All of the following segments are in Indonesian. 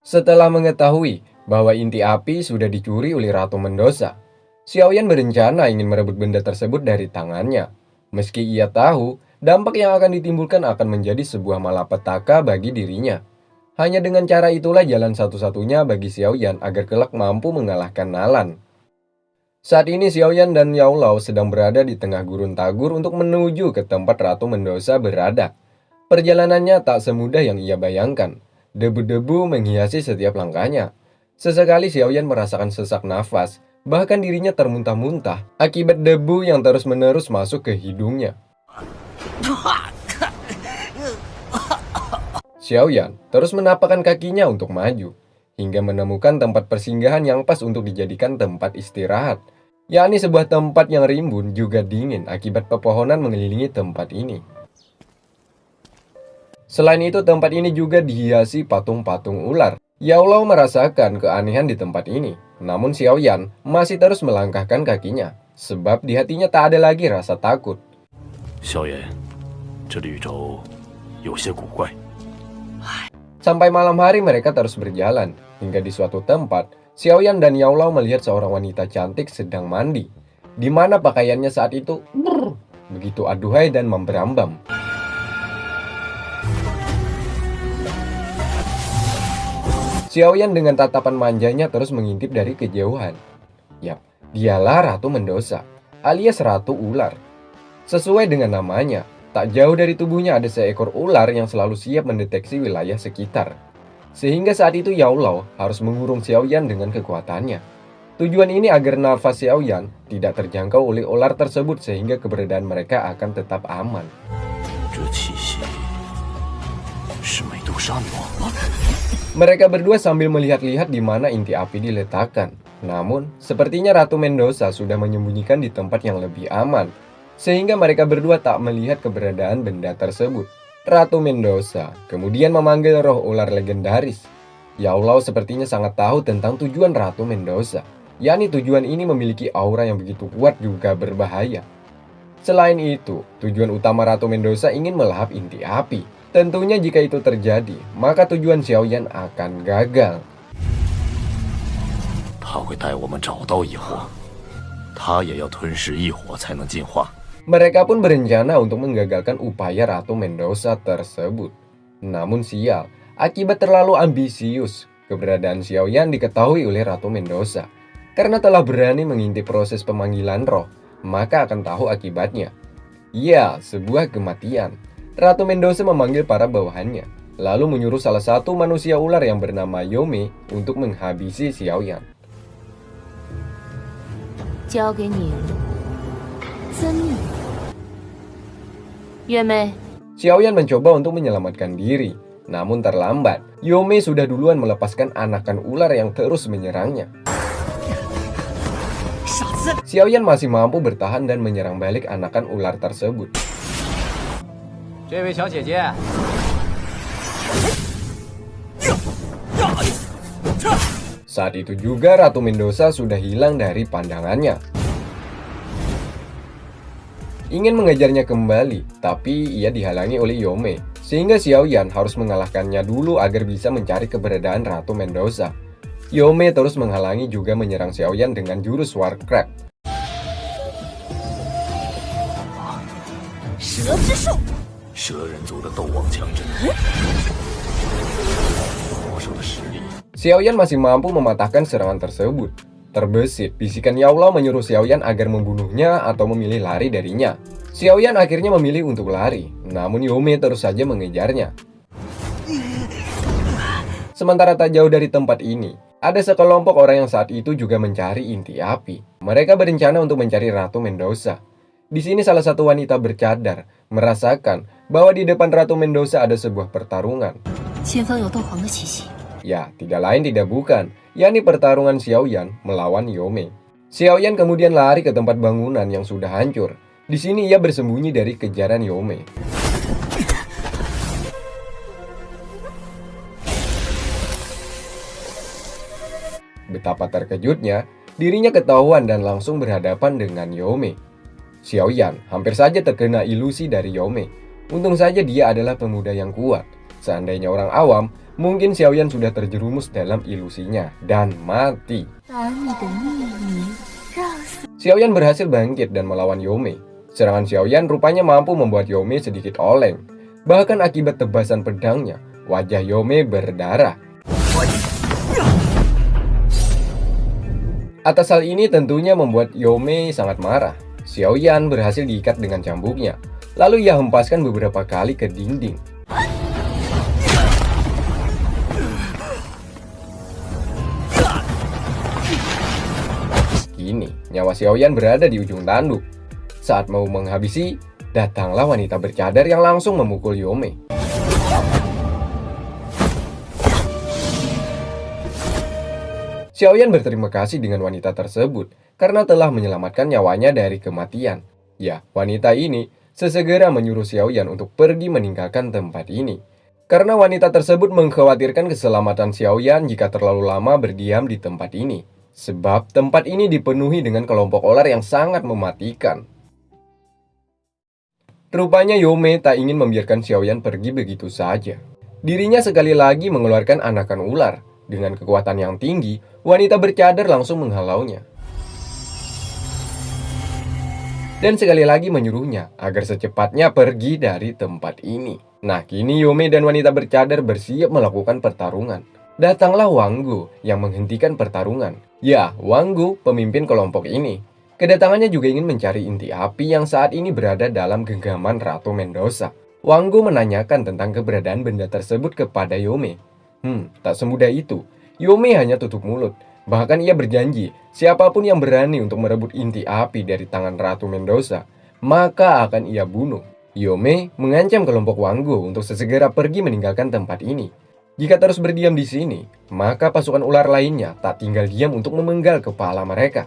Setelah mengetahui bahwa inti api sudah dicuri oleh Ratu Mendoza, Xiaoyan berencana ingin merebut benda tersebut dari tangannya. Meski ia tahu, dampak yang akan ditimbulkan akan menjadi sebuah malapetaka bagi dirinya. Hanya dengan cara itulah jalan satu-satunya bagi Xiaoyan agar kelak mampu mengalahkan Nalan. Saat ini Xiaoyan dan Yao Lao sedang berada di tengah gurun Tagur untuk menuju ke tempat Ratu Mendoza berada. Perjalanannya tak semudah yang ia bayangkan. Debu-debu menghiasi setiap langkahnya. Sesekali Xiaoyan merasakan sesak nafas, bahkan dirinya termuntah-muntah akibat debu yang terus-menerus masuk ke hidungnya. Xiaoyan terus menapakkan kakinya untuk maju, hingga menemukan tempat persinggahan yang pas untuk dijadikan tempat istirahat, yakni sebuah tempat yang rimbun juga dingin akibat pepohonan mengelilingi tempat ini. Selain itu, tempat ini juga dihiasi patung-patung ular. Yao Lao merasakan keanehan di tempat ini, namun Xiaoyan masih terus melangkahkan kakinya, sebab di hatinya tak ada lagi rasa takut. 萧炎，这里宇宙有些古怪。 Sampai malam hari mereka terus berjalan, hingga di suatu tempat, Xiaoyan dan Yao Lao melihat seorang wanita cantik sedang mandi, di mana pakaiannya saat itu begitu aduhai dan memberambam. Xiaoyan dengan tatapan manjanya terus mengintip dari kejauhan. Yap, dialah Ratu Mendoza, alias Ratu Ular. Sesuai dengan namanya, tak jauh dari tubuhnya ada seekor ular yang selalu siap mendeteksi wilayah sekitar. Sehingga saat itu Yao Lao harus mengurung Xiaoyan dengan kekuatannya. Tujuan ini agar nafas Xiaoyan tidak terjangkau oleh ular tersebut sehingga keberadaan mereka akan tetap aman. 这气息是美杜莎女王吗？ Mereka berdua sambil melihat-lihat di mana inti api diletakkan. Namun, sepertinya Ratu Mendoza sudah menyembunyikan di tempat yang lebih aman, sehingga mereka berdua tak melihat keberadaan benda tersebut. Ratu Mendoza kemudian memanggil roh ular legendaris. Yao Lao sepertinya sangat tahu tentang tujuan Ratu Mendoza, yakni tujuan ini memiliki aura yang begitu kuat juga berbahaya. Selain itu, tujuan utama Ratu Mendoza ingin melahap inti api. Tentunya jika itu terjadi, maka tujuan Xiaoyan akan gagal. 他会带我们找到异火，他也要吞噬异火才能进化。 Mereka pun berencana untuk menggagalkan upaya Ratu Mendoza tersebut. Namun sial, akibat terlalu ambisius, keberadaan Xiaoyan diketahui oleh Ratu Mendoza. Karena telah berani mengintip proses pemanggilan roh, maka akan tahu akibatnya. Ya, sebuah kematian. Ratu Mendoza memanggil para bawahannya, lalu menyuruh salah satu manusia ular yang bernama Yome untuk menghabisi Xiaoyan. 交给你了，遵命。月妹， Xiaoyan mencoba untuk menyelamatkan diri, namun terlambat. Yome sudah duluan melepaskan anakan ular yang terus menyerangnya. Xiaoyan masih mampu bertahan dan menyerang balik anakan ular tersebut. 这位小姐姐， Saat itu juga Ratu Mendoza sudah hilang dari pandangannya. Ingin mengejarnya kembali, tapi ia dihalangi oleh Yome, sehingga Xiaoyan harus mengalahkannya dulu agar bisa mencari keberadaan Ratu Mendoza. Yome terus menghalangi juga menyerang Xiaoyan dengan jurus Warcraft. 蛇之术， 蛇人族的斗王强阵，魔兽的实力。 Xiaoyan masih mampu mematahkan serangan tersebut. Terbesit, bisikan Yao Lao menyuruh Xiaoyan agar membunuhnya atau memilih lari darinya. Xiaoyan akhirnya memilih untuk lari, namun Yome terus saja mengejarnya. Sementara tak jauh dari tempat ini, ada sekelompok orang yang saat itu juga mencari inti api. Mereka berencana untuk mencari Ratu Mendoza. Di sini salah satu wanita bercadar merasakan bahwa di depan Ratu Mendoza ada sebuah pertarungan. 前方有斗皇的气息。 Ya, tidak lain tidak bukan, yakni pertarungan Xiaoyan melawan Yome. Xiaoyan kemudian lari ke tempat bangunan yang sudah hancur. Di sini ia bersembunyi dari kejaran Yome. Betapa terkejutnya, dirinya ketahuan dan langsung berhadapan dengan Yome. Xiaoyan hampir saja terkena ilusi dari Yome. Untung saja dia adalah pemuda yang kuat. Seandainya orang awam, mungkin Xiaoyan sudah terjerumus dalam ilusinya dan mati. 把你的秘密告诉 Xiaoyan berhasil bangkit dan melawan Yome. Serangan Xiaoyan rupanya mampu membuat Yome sedikit oleng. Bahkan akibat tebasan pedangnya, wajah Yome berdarah. Atas hal ini tentunya membuat Yome sangat marah. Xiaoyan berhasil diikat dengan cambuknya. Lalu ia hempaskan beberapa kali ke dinding. Kini, nyawa Xiaoyan berada di ujung tanduk. Saat mau menghabisi, datanglah wanita bercadar yang langsung memukul Yome. Xiaoyan berterima kasih dengan wanita tersebut karena telah menyelamatkan nyawanya dari kematian. Ya, wanita ini sesegera menyuruh Xiaoyan untuk pergi meninggalkan tempat ini. Karena wanita tersebut mengkhawatirkan keselamatan Xiaoyan jika terlalu lama berdiam di tempat ini. Sebab tempat ini dipenuhi dengan kelompok ular yang sangat mematikan. Rupanya Yome tak ingin membiarkan Xiaoyan pergi begitu saja. Dirinya sekali lagi mengeluarkan anakan ular. Dengan kekuatan yang tinggi, wanita bercadar langsung menghalaunya. Dan sekali lagi menyuruhnya agar secepatnya pergi dari tempat ini. Nah, kini Yome dan wanita bercadar bersiap melakukan pertarungan. Datanglah Wang Gu yang menghentikan pertarungan. Ya, Wang Gu pemimpin kelompok ini. Kedatangannya juga ingin mencari inti api yang saat ini berada dalam genggaman Ratu Mendoza. Wang Gu menanyakan tentang keberadaan benda tersebut kepada Yome. Tak semudah itu. Yome hanya tutup mulut. Bahkan ia berjanji, siapapun yang berani untuk merebut inti api dari tangan Ratu Mendoza, maka akan ia bunuh. Yome mengancam kelompok Wang Gu untuk sesegera pergi meninggalkan tempat ini. Jika terus berdiam di sini, maka pasukan ular lainnya tak tinggal diam untuk memenggal kepala mereka.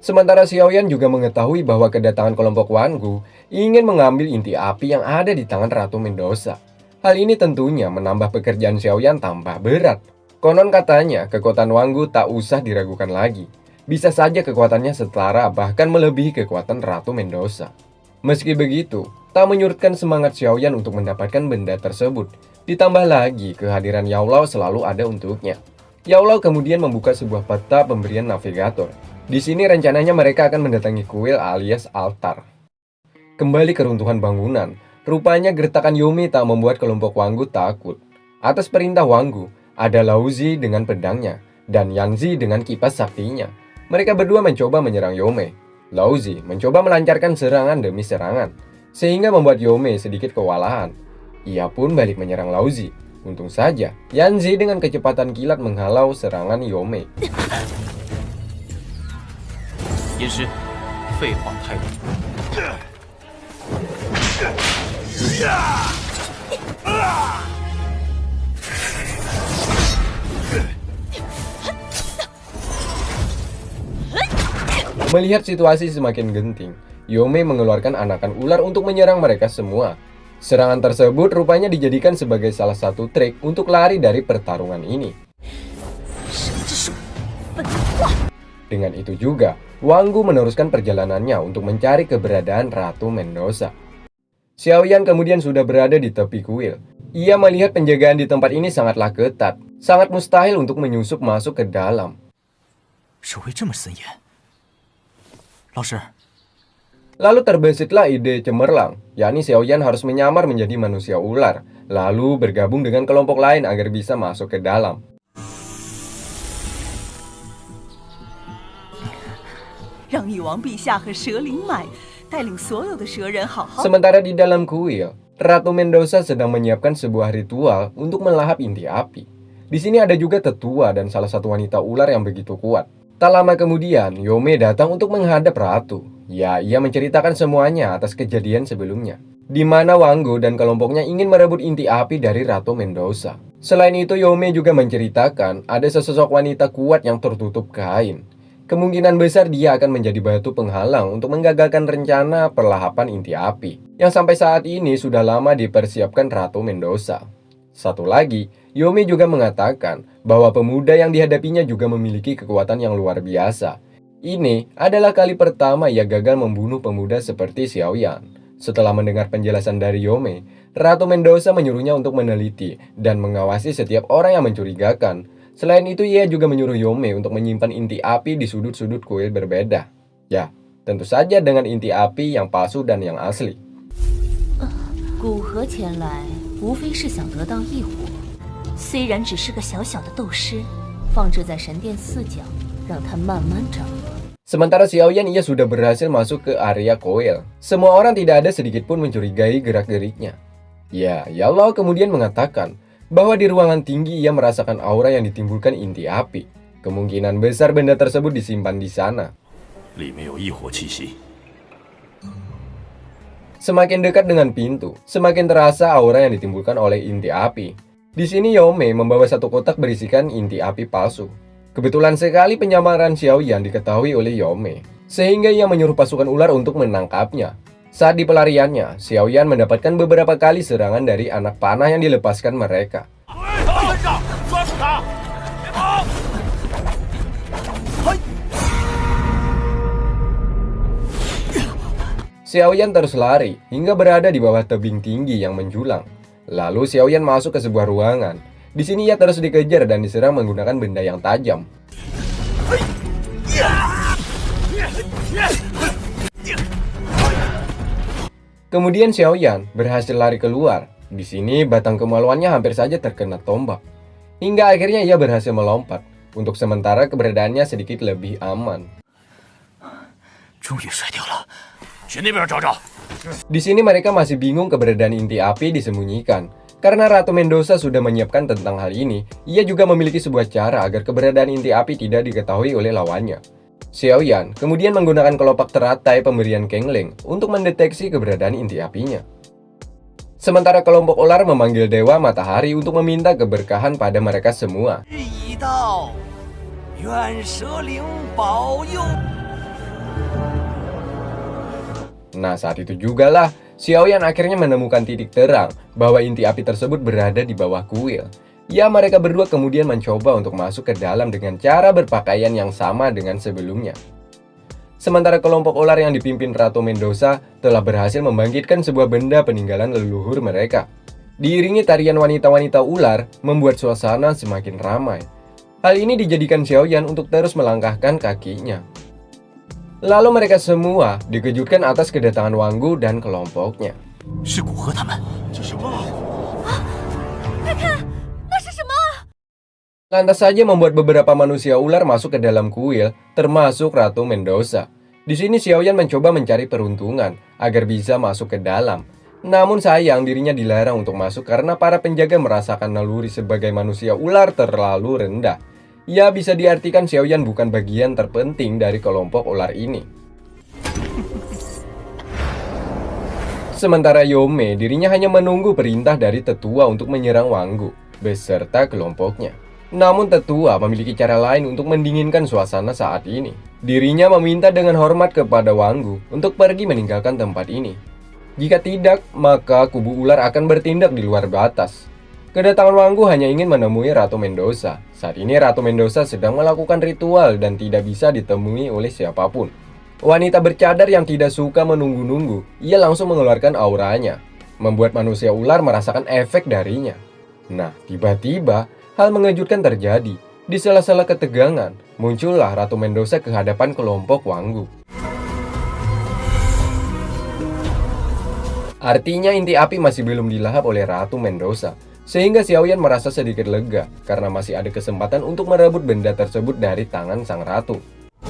Sementara Xiaoyan juga mengetahui bahwa kedatangan kelompok Wang Gu ingin mengambil inti api yang ada di tangan Ratu Mendoza. Hal ini tentunya menambah pekerjaan Xiaoyan tambah berat. Konon katanya kekuatan Wang Gu tak usah diragukan lagi. Bisa saja kekuatannya setara bahkan melebihi kekuatan Ratu Mendoza. Meski begitu, tak menyurutkan semangat Xiaoyan untuk mendapatkan benda tersebut. Ditambah lagi kehadiran Yao Lao selalu ada untuknya. Yao Lao kemudian membuka sebuah peta pemberian navigator. Di sini rencananya mereka akan mendatangi kuil alias altar. Kembali ke runtuhan bangunan. Rupanya gertakan Yome tak membuat kelompok Wang Gu takut. Atas perintah Wang Gu, ada Lao Zi dengan pedangnya dan Yan Zi dengan kipas saktinya. Mereka berdua mencoba menyerang Yome. Lao Zi mencoba melancarkan serangan demi serangan, sehingga membuat Yome sedikit kewalahan. Ia pun balik menyerang Lao Zi. Untung saja, Yan Zi dengan kecepatan kilat menghalau serangan Yome. 阴师，废话太多。 Melihat situasi semakin genting, Yome mengeluarkan anakan ular untuk menyerang mereka semua. Serangan tersebut rupanya dijadikan sebagai salah satu trik untuk lari dari pertarungan ini. Dengan itu juga, Wang Gu meneruskan perjalanannya untuk mencari keberadaan Ratu Mendoza. Xiaoyan kemudian sudah berada di tepi kuil. Ia melihat penjagaan di tempat ini sangatlah ketat, sangat mustahil untuk menyusup masuk ke dalam. 守卫这么森严，老师， Lalu terbesitlah ide cemerlang, yakni Xiaoyan harus menyamar menjadi manusia ular, lalu bergabung dengan kelompok lain agar bisa masuk ke dalam. 让翼王陛下和蛇灵买带领所有的蛇人好好。 Sementara di dalam kuil, Ratu Mendoza sedang menyiapkan sebuah ritual untuk melahap inti api. Di sini ada juga tetua dan salah satu wanita ular yang begitu kuat. Tak lama kemudian, Yome datang untuk menghadap Ratu. Ya, ia menceritakan semuanya atas kejadian sebelumnya, di mana Wang Gu dan kelompoknya ingin merebut inti api dari Ratu Mendoza. Selain itu, Yome juga menceritakan ada sesosok wanita kuat yang tertutup kain. Kemungkinan besar dia akan menjadi batu penghalang untuk menggagalkan rencana perlahapan inti api, yang sampai saat ini sudah lama dipersiapkan Ratu Mendoza. Satu lagi, Yome juga mengatakan bahwa pemuda yang dihadapinya juga memiliki kekuatan yang luar biasa. Ini adalah kali pertama ia gagal membunuh pemuda seperti Xiaoyan. Setelah mendengar penjelasan dari Yome, Ratu Mendoza menyuruhnya untuk meneliti dan mengawasi setiap orang yang mencurigakan. Selain itu, ia juga menyuruh Yome untuk menyimpan inti api di sudut-sudut kuil berbeda. Ya, tentu saja dengan inti api yang palsu dan yang asli. 古河前来，无非是想得到异火。虽然只是个小小的斗师，放置在神殿四角，让它慢慢长。 Sementara Xiaoyan ia sudah berhasil masuk ke area koil. Semua orang tidak ada sedikit pun mencurigai gerak-geriknya. Ya, Yalao kemudian mengatakan bahwa di ruangan tinggi ia merasakan aura yang ditimbulkan inti api. Kemungkinan besar benda tersebut disimpan di sana. 里面有异火气息。 Semakin dekat dengan pintu, semakin terasa aura yang ditimbulkan oleh inti api. Di sini Yome membawa satu kotak berisikan inti api palsu. Kebetulan sekali penyamaran Xiaoyan diketahui oleh Yome, sehingga ia menyuruh pasukan ular untuk menangkapnya. Saat di pelariannya, Xiaoyan mendapatkan beberapa kali serangan dari anak panah yang dilepaskan mereka. Xiaoyan terus lari hingga berada di bawah tebing tinggi yang menjulang. Lalu Xiaoyan masuk ke sebuah ruangan. Di sini ia terus dikejar dan diserang menggunakan benda yang tajam. Kemudian Xiaoyan berhasil lari keluar. Di sini batang kemaluannya hampir saja terkena tombak. Hingga akhirnya ia berhasil melompat. Untuk sementara keberadaannya sedikit lebih aman. 终于甩掉了，去那边找找。 Di sini mereka masih bingung keberadaan inti api disembunyikan. Karena Ratu Mendoza sudah menyiapkan tentang hal ini, ia juga memiliki sebuah cara agar keberadaan inti api tidak diketahui oleh lawannya. Xiaoyan kemudian menggunakan kelopak teratai pemberian Kengling untuk mendeteksi keberadaan inti apinya. Sementara kelompok ular memanggil Dewa Matahari untuk meminta keberkahan pada mereka semua. 一道，愿蛇灵保佑。 Nah, saat itu jugalah Xiaoyan akhirnya menemukan titik terang bahwa inti api tersebut berada di bawah kuil. Ya, mereka berdua kemudian mencoba untuk masuk ke dalam dengan cara berpakaian yang sama dengan sebelumnya. Sementara kelompok ular yang dipimpin Ratu Mendoza telah berhasil membangkitkan sebuah benda peninggalan leluhur mereka. Diiringi tarian wanita-wanita ular membuat suasana semakin ramai. Hal ini dijadikan Xiaoyan untuk terus melangkahkan kakinya. Lalu mereka semua dikejutkan atas kedatangan Wanggu dan kelompoknya. 是古河他们。这什么？ Lantas saja membuat beberapa manusia ular masuk ke dalam kuil, termasuk Ratu Mendoza. Di sini Xiaoyan mencoba mencari peruntungan agar bisa masuk ke dalam. Namun sayang dirinya dilarang untuk masuk karena para penjaga merasakan naluri sebagai manusia ular terlalu rendah. Ya, bisa diartikan Xiaoyan bukan bagian terpenting dari kelompok ular ini. Sementara Yome dirinya hanya menunggu perintah dari tetua untuk menyerang Wanggu beserta kelompoknya. Namun tetua memiliki cara lain untuk mendinginkan suasana saat ini. Dirinya meminta dengan hormat kepada Wanggu untuk pergi meninggalkan tempat ini. Jika tidak, maka kubu ular akan bertindak di luar batas. Kedatangan Wanggu hanya ingin menemui Ratu Mendoza. Saat ini Ratu Mendoza sedang melakukan ritual dan tidak bisa ditemui oleh siapapun. Wanita bercadar yang tidak suka menunggu-nunggu, ia langsung mengeluarkan auranya, membuat manusia ular merasakan efek darinya. Nah, tiba-tiba hal mengejutkan terjadi. Di sela-sela ketegangan, muncullah Ratu Mendoza ke hadapan kelompok Wanggu. Artinya inti api masih belum dilahap oleh Ratu Mendoza. Sehingga Xiaoyan merasa sedikit lega karena masih ada kesempatan untuk merebut benda tersebut dari tangan sang ratu.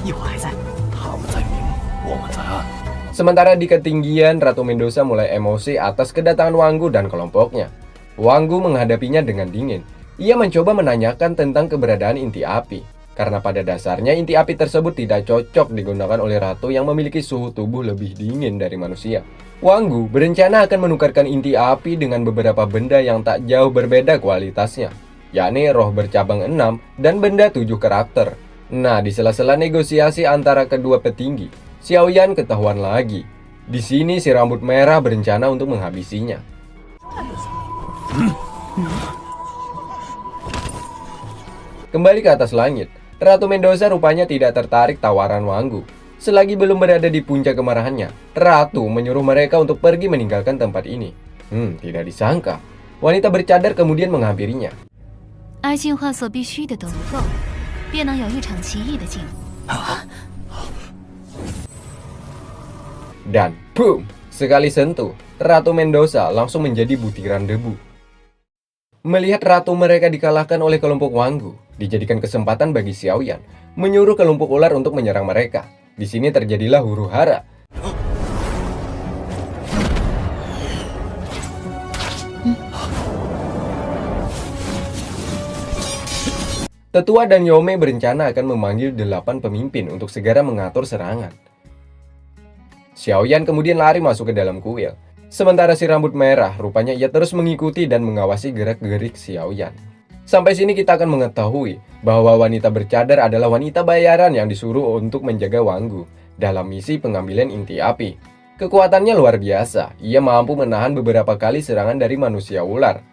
一会还在。 他们在明，我们在暗。 Sementara di ketinggian, Ratu Mendoza mulai emosi atas kedatangan Wanggu dan kelompoknya. Wanggu menghadapinya dengan dingin. Ia mencoba menanyakan tentang keberadaan inti api. Karena pada dasarnya inti api tersebut tidak cocok digunakan oleh ratu yang memiliki suhu tubuh lebih dingin dari manusia. Wanggu berencana akan menukarkan inti api dengan beberapa benda yang tak jauh berbeda kualitasnya, yakni roh bercabang 6 dan benda 7 karakter. Nah, di sela-sela negosiasi antara kedua petinggi, Xiaoyan ketahuan lagi. Di sini si rambut merah berencana untuk menghabisinya. Kembali ke atas langit, Ratu Mendoza rupanya tidak tertarik tawaran Wanggu. Selagi belum berada di puncak kemarahannya, Ratu menyuruh mereka untuk pergi meninggalkan tempat ini. Tidak disangka, wanita bercadar kemudian menghampirinya. 爱进化所必须的都不够，便能有一场奇异的进步。 Dan boom, sekali sentuh, Ratu Mendoza langsung menjadi butiran debu. Melihat ratu mereka dikalahkan oleh kelompok Wanggu, dijadikan kesempatan bagi Xiaoyan menyuruh kelompok ular untuk menyerang mereka. Di sini terjadilah huru-hara. Tetua dan Yome berencana akan memanggil 8 pemimpin untuk segera mengatur serangan. Xiaoyan kemudian lari masuk ke dalam kuil. Sementara si rambut merah, rupanya ia terus mengikuti dan mengawasi gerak-gerik Xiaoyan. Sampai sini kita akan mengetahui bahwa wanita bercadar adalah wanita bayaran yang disuruh untuk menjaga Wanggu dalam misi pengambilan inti api. Kekuatannya luar biasa, ia mampu menahan beberapa kali serangan dari manusia ular.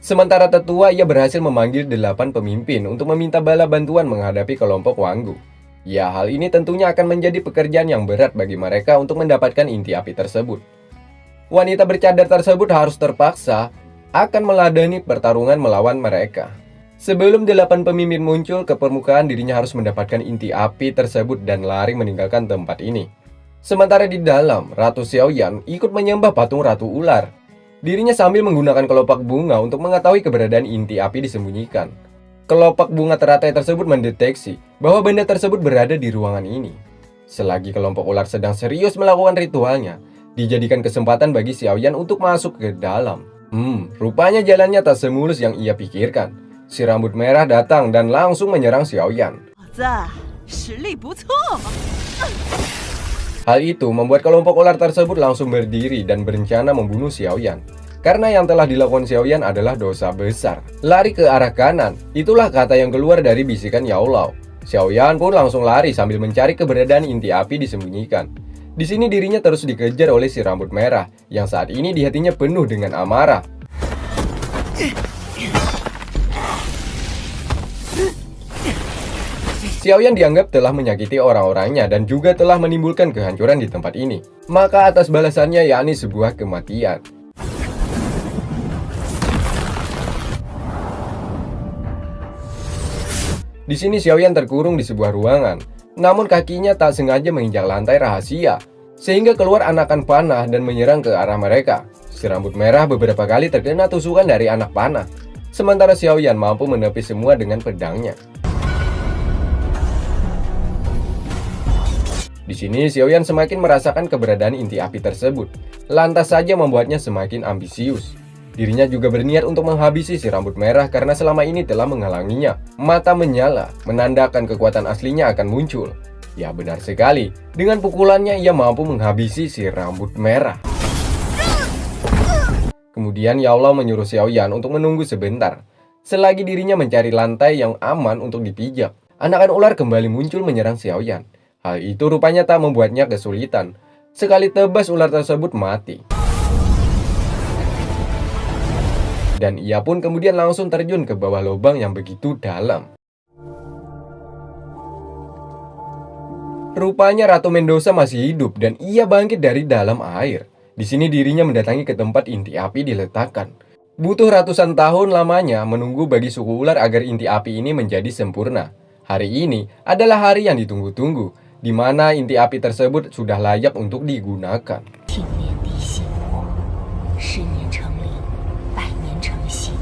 Sementara tetua, ia berhasil memanggil 8 pemimpin untuk meminta bala bantuan menghadapi kelompok Wanggu. Ya, hal ini tentunya akan menjadi pekerjaan yang berat bagi mereka untuk mendapatkan inti api tersebut. Wanita bercadar tersebut harus terpaksa akan meladeni pertarungan melawan mereka. Sebelum 8 pemimpin muncul ke permukaan, dirinya harus mendapatkan inti api tersebut dan lari meninggalkan tempat ini. Sementara di dalam, Ratu Xiaoyan ikut menyembah patung Ratu Ular. Dirinya sambil menggunakan kelopak bunga untuk mengetahui keberadaan inti api disembunyikan. Kelopak bunga teratai tersebut mendeteksi bahwa benda tersebut berada di ruangan ini. Selagi kelompok ular sedang serius melakukan ritualnya, dijadikan kesempatan bagi Xiaoyan untuk masuk ke dalam. Rupanya jalannya tak semulus yang ia pikirkan. Si rambut merah datang dan langsung menyerang Xiaoyan. 实力不错。 Hal itu membuat kelompok ular tersebut langsung berdiri dan berencana membunuh Xiaoyan. Karena yang telah dilakukan Xiaoyan adalah dosa besar. Lari ke arah kanan, itulah kata yang keluar dari bisikan Yao Lao. Xiaoyan pun langsung lari sambil mencari keberadaan inti api disembunyikan. Di sini dirinya terus dikejar oleh si rambut merah, yang saat ini di hatinya penuh dengan amarah. Xiaoyan dianggap telah menyakiti orang-orangnya dan juga telah menimbulkan kehancuran di tempat ini. Maka atas balasannya yakni sebuah kematian. Di sini Xiaoyan terkurung di sebuah ruangan, namun kakinya tak sengaja menginjak lantai rahasia, sehingga keluar anakan panah dan menyerang ke arah mereka. Si rambut merah beberapa kali terkena tusukan dari anak panah, sementara Xiaoyan mampu menepis semua dengan pedangnya. Di sini Xiaoyan semakin merasakan keberadaan inti api tersebut, lantas saja membuatnya semakin ambisius. Dirinya juga berniat untuk menghabisi si rambut merah karena selama ini telah menghalanginya. Mata menyala, menandakan kekuatan aslinya akan muncul. Ya benar sekali, dengan pukulannya ia mampu menghabisi si rambut merah. Kemudian Yao Lao menyuruh Xiaoyan untuk menunggu sebentar. Selagi dirinya mencari lantai yang aman untuk dipijak, anakan ular kembali muncul menyerang Xiaoyan. Hal itu rupanya tak membuatnya kesulitan. Sekali tebas ular tersebut mati. Dan ia pun kemudian langsung terjun ke bawah lubang yang begitu dalam. Rupanya Ratu Mendoza masih hidup dan ia bangkit dari dalam air. Di sini dirinya mendatangi ke tempat inti api diletakkan. Butuh ratusan tahun lamanya menunggu bagi suku ular agar inti api ini menjadi sempurna. Hari ini adalah hari yang ditunggu-tunggu, di mana inti api tersebut sudah layak untuk digunakan. 听年地心魔，10年成灵，100年成形。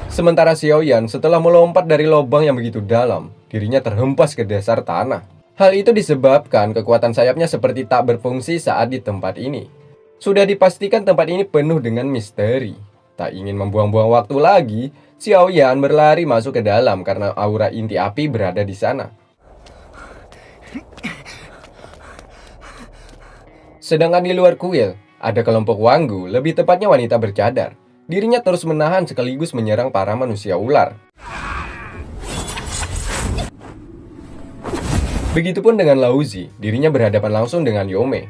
Sementara Xiaoyan setelah melompat dari lubang yang begitu dalam, dirinya terhempas ke dasar tanah. Hal itu disebabkan kekuatan sayapnya seperti tak berfungsi saat di tempat ini. Sudah dipastikan tempat ini penuh dengan misteri. Tak ingin membuang-buang waktu lagi, Xiaoyan berlari masuk ke dalam karena aura inti api berada di sana. Sedangkan di luar kuil, ada kelompok Wanggu, lebih tepatnya wanita bercadar. Dirinya terus menahan sekaligus menyerang para manusia ular. Begitupun dengan Laozi, dirinya berhadapan langsung dengan Yome.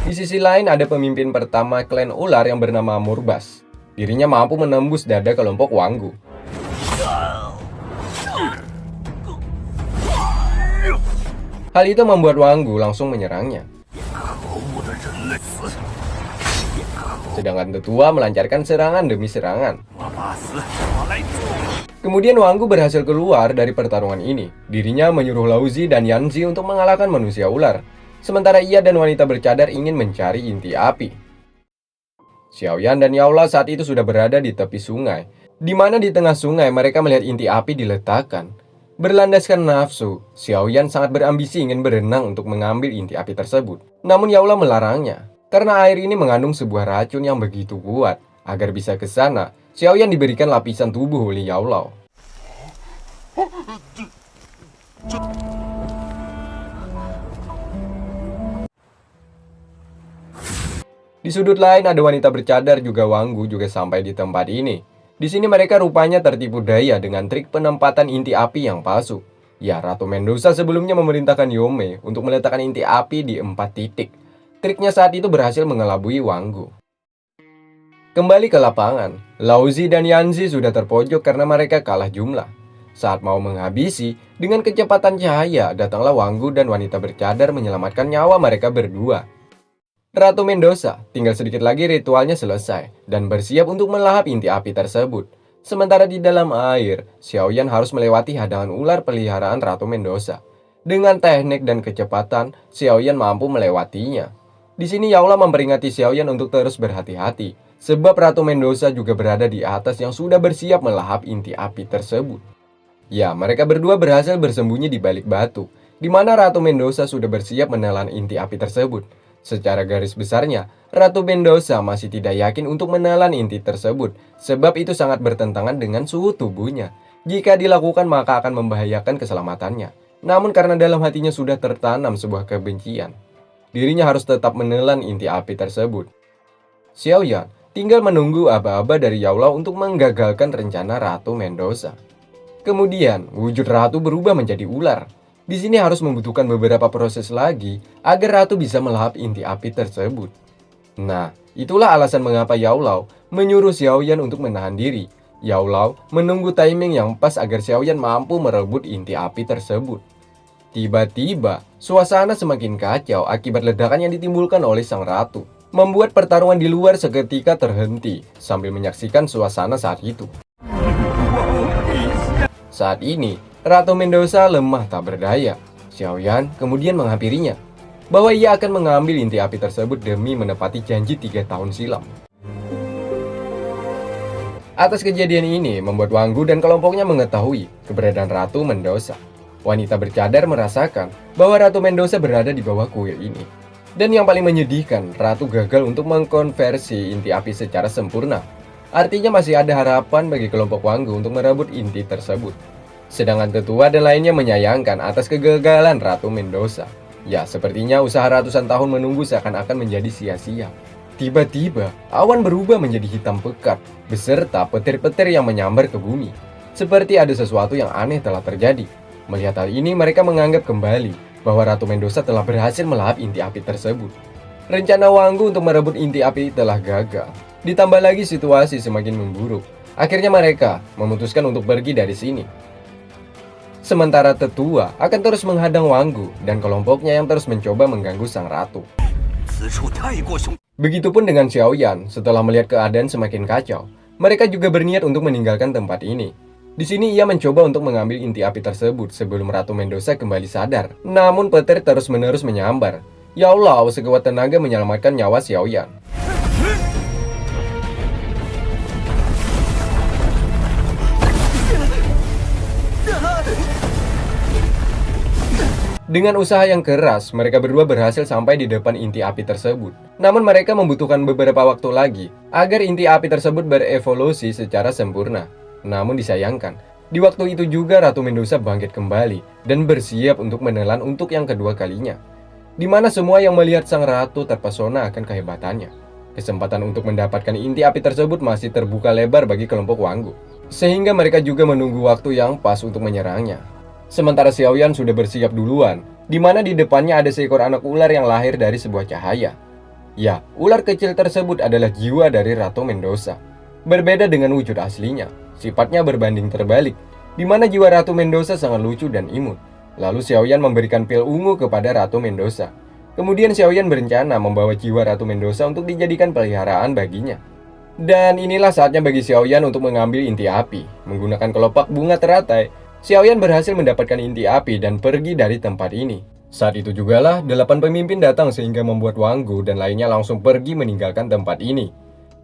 Di sisi lain ada pemimpin pertama klan ular yang bernama Murbas. Dirinya mampu menembus dada kelompok Wanggu. Hal itu membuat Wanggu langsung menyerangnya. Sedangkan tetua melancarkan serangan demi serangan. Kemudian Wanggu berhasil keluar dari pertarungan ini. Dirinya menyuruh Laozi dan Yanzi untuk mengalahkan manusia ular. Sementara ia dan wanita bercadar ingin mencari inti api. Xiaoyan dan Yaola saat itu sudah berada di tepi sungai, di mana di tengah sungai mereka melihat inti api diletakkan. Berlandaskan nafsu, Xiaoyan sangat berambisi ingin berenang untuk mengambil inti api tersebut. Namun Yaola melarangnya, karena air ini mengandung sebuah racun yang begitu kuat. Agar bisa ke sana, Xiaoyan diberikan lapisan tubuh oleh Yaola. Di sudut lain ada wanita bercadar juga Wanggu juga sampai di tempat ini. Di sini mereka rupanya tertipu daya dengan trik penempatan inti api yang palsu. Ya, Ratu Mendoza sebelumnya memerintahkan Yome untuk meletakkan inti api di 4 titik. Triknya saat itu berhasil mengelabui Wanggu. Kembali ke lapangan, Laozi dan Yanzi sudah terpojok karena mereka kalah jumlah. Saat mau menghabisi, dengan kecepatan cahaya datanglah Wanggu dan wanita bercadar menyelamatkan nyawa mereka berdua. Ratu Mendoza, tinggal sedikit lagi ritualnya selesai dan bersiap untuk melahap inti api tersebut. Sementara di dalam air, Xiaoyan harus melewati hadangan ular peliharaan Ratu Mendoza. Dengan teknik dan kecepatan, Xiaoyan mampu melewatinya. Di sini Yaola memperingati Xiaoyan untuk terus berhati-hati, sebab Ratu Mendoza juga berada di atas yang sudah bersiap melahap inti api tersebut. Ya, mereka berdua berhasil bersembunyi di balik batu, di mana Ratu Mendoza sudah bersiap menelan inti api tersebut. Secara garis besarnya, Ratu Mendoza masih tidak yakin untuk menelan inti tersebut, sebab itu sangat bertentangan dengan suhu tubuhnya. Jika dilakukan maka akan membahayakan keselamatannya. Namun karena dalam hatinya sudah tertanam sebuah kebencian, dirinya harus tetap menelan inti api tersebut. Xiaoyan tinggal menunggu aba-aba dari Yaola untuk menggagalkan rencana Ratu Mendoza. Kemudian, wujud Ratu berubah menjadi ular. Di sini harus membutuhkan beberapa proses lagi agar Ratu bisa melahap inti api tersebut. Nah, itulah alasan mengapa Yaola menyuruh Xiaoyan untuk menahan diri. Yaola menunggu timing yang pas agar Xiaoyan mampu merebut inti api tersebut. Tiba-tiba, suasana semakin kacau akibat ledakan yang ditimbulkan oleh sang ratu, membuat pertarungan di luar seketika terhenti sambil menyaksikan suasana saat itu. Saat ini, Ratu Mendoza lemah tak berdaya. Xiaoyan kemudian menghampirinya, bahwa ia akan mengambil inti api tersebut demi menepati janji 3 tahun silam. Atas kejadian ini membuat Wanggu dan kelompoknya mengetahui keberadaan Ratu Mendoza. Wanita bercadar merasakan bahwa Ratu Mendoza berada di bawah kuil ini. Dan yang paling menyedihkan, Ratu gagal untuk mengkonversi inti api secara sempurna. Artinya masih ada harapan bagi kelompok Wanggu untuk merebut inti tersebut. Sedangkan tetua dan lainnya menyayangkan atas kegagalan Ratu Mendoza. Ya, sepertinya usaha ratusan tahun menunggu seakan-akan menjadi sia-sia. Tiba-tiba, awan berubah menjadi hitam pekat, beserta petir-petir yang menyambar ke bumi. Seperti ada sesuatu yang aneh telah terjadi. Melihat hal ini, mereka menganggap kembali bahwa Ratu Mendoza telah berhasil melahap inti api tersebut. Rencana Wanggu untuk merebut inti api telah gagal. Ditambah lagi situasi semakin memburuk. Akhirnya mereka memutuskan untuk pergi dari sini. Sementara tetua akan terus menghadang Wanggu dan kelompoknya yang terus mencoba mengganggu sang ratu. Begitupun dengan Xiaoyan setelah melihat keadaan semakin kacau. Mereka juga berniat untuk meninggalkan tempat ini. Di sini ia mencoba untuk mengambil inti api tersebut sebelum Ratu Mendoza kembali sadar. Namun petir terus-menerus menyambar. Yaola sekuat tenaga menyelamatkan nyawa Xiaoyan. Dengan usaha yang keras, mereka berdua berhasil sampai di depan inti api tersebut. Namun mereka membutuhkan beberapa waktu lagi agar inti api tersebut berevolusi secara sempurna. Namun disayangkan, di waktu itu juga Ratu Mendoza bangkit kembali dan bersiap untuk menelan untuk yang kedua kalinya. Di mana semua yang melihat sang ratu terpesona akan kehebatannya. Kesempatan untuk mendapatkan inti api tersebut masih terbuka lebar bagi kelompok Wanggu. Sehingga mereka juga menunggu waktu yang pas untuk menyerangnya. Sementara Xiaoyan sudah bersiap duluan, di mana di depannya ada seekor anak ular yang lahir dari sebuah cahaya. Ya, ular kecil tersebut adalah jiwa dari Ratu Mendoza. Berbeda dengan wujud aslinya, sifatnya berbanding terbalik, di mana jiwa Ratu Mendoza sangat lucu dan imut. Lalu Xiaoyan memberikan pil ungu kepada Ratu Mendoza. Kemudian Xiaoyan berencana membawa jiwa Ratu Mendoza untuk dijadikan peliharaan baginya. Dan inilah saatnya bagi Xiaoyan untuk mengambil inti api. Menggunakan kelopak bunga teratai, Xiaoyan berhasil mendapatkan inti api dan pergi dari tempat ini. Saat itu jugalah 8 pemimpin datang sehingga membuat Wang Gu dan lainnya langsung pergi meninggalkan tempat ini.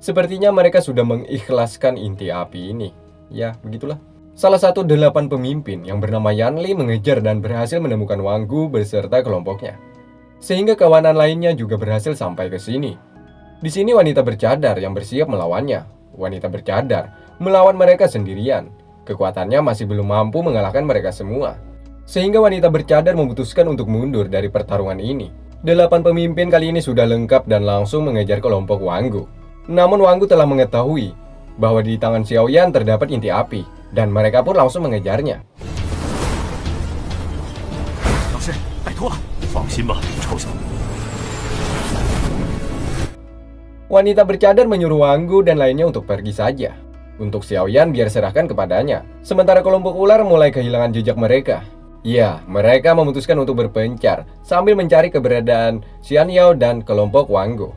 Sepertinya mereka sudah mengikhlaskan inti api ini. Ya, begitulah. Salah satu 8 pemimpin yang bernama Yan Li mengejar dan berhasil menemukan Wang Gu beserta kelompoknya. Sehingga kawanan lainnya juga berhasil sampai ke sini. Di sini wanita bercadar yang bersiap melawannya. Wanita bercadar melawan mereka sendirian. Kekuatannya masih belum mampu mengalahkan mereka semua. Sehingga wanita bercadar memutuskan untuk mundur dari pertarungan ini. 8 pemimpin kali ini sudah lengkap dan langsung mengejar kelompok Wang Gu. Namun Wang Gu telah mengetahui bahwa di tangan Xiaoyan terdapat inti api, dan mereka pun langsung mengejarnya. 老师，拜托了，放心吧，臭小子。 Wanita bercadar menyuruh Wang Gu dan lainnya untuk pergi saja. Untuk Xiaoyan biar serahkan kepadanya. Sementara kelompok ular mulai kehilangan jejak mereka. Ya, mereka memutuskan untuk berpencar sambil mencari keberadaan Xian Yao dan kelompok Wang Gu.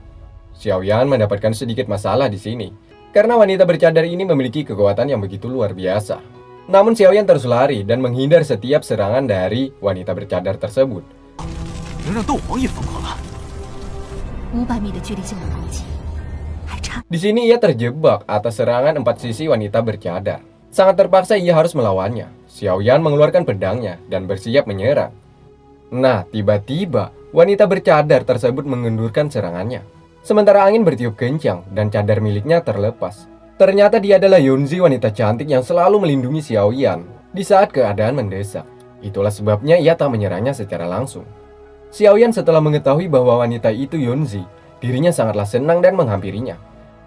Xiaoyan mendapatkan sedikit masalah di sini karena wanita bercadar ini memiliki kekuatan yang begitu luar biasa. Namun Xiaoyan terus lari dan menghindar setiap serangan dari wanita bercadar tersebut. 能让斗皇也疯狂了。 500米的距离就要攻击，还差。 Di sini ia terjebak atas serangan 4 sisi wanita bercadar. Sangat terpaksa ia harus melawannya. Xiaoyan mengeluarkan pedangnya dan bersiap menyerang. Nah, tiba-tiba wanita bercadar tersebut mengendurkan serangannya. Sementara angin bertiup kencang dan cadar miliknya terlepas. Ternyata dia adalah Yunzi, wanita cantik yang selalu melindungi Xiaoyan di saat keadaan mendesak. Itulah sebabnya ia tak menyerangnya secara langsung. Xiaoyan setelah mengetahui bahwa wanita itu Yunzi, dirinya sangatlah senang dan menghampirinya.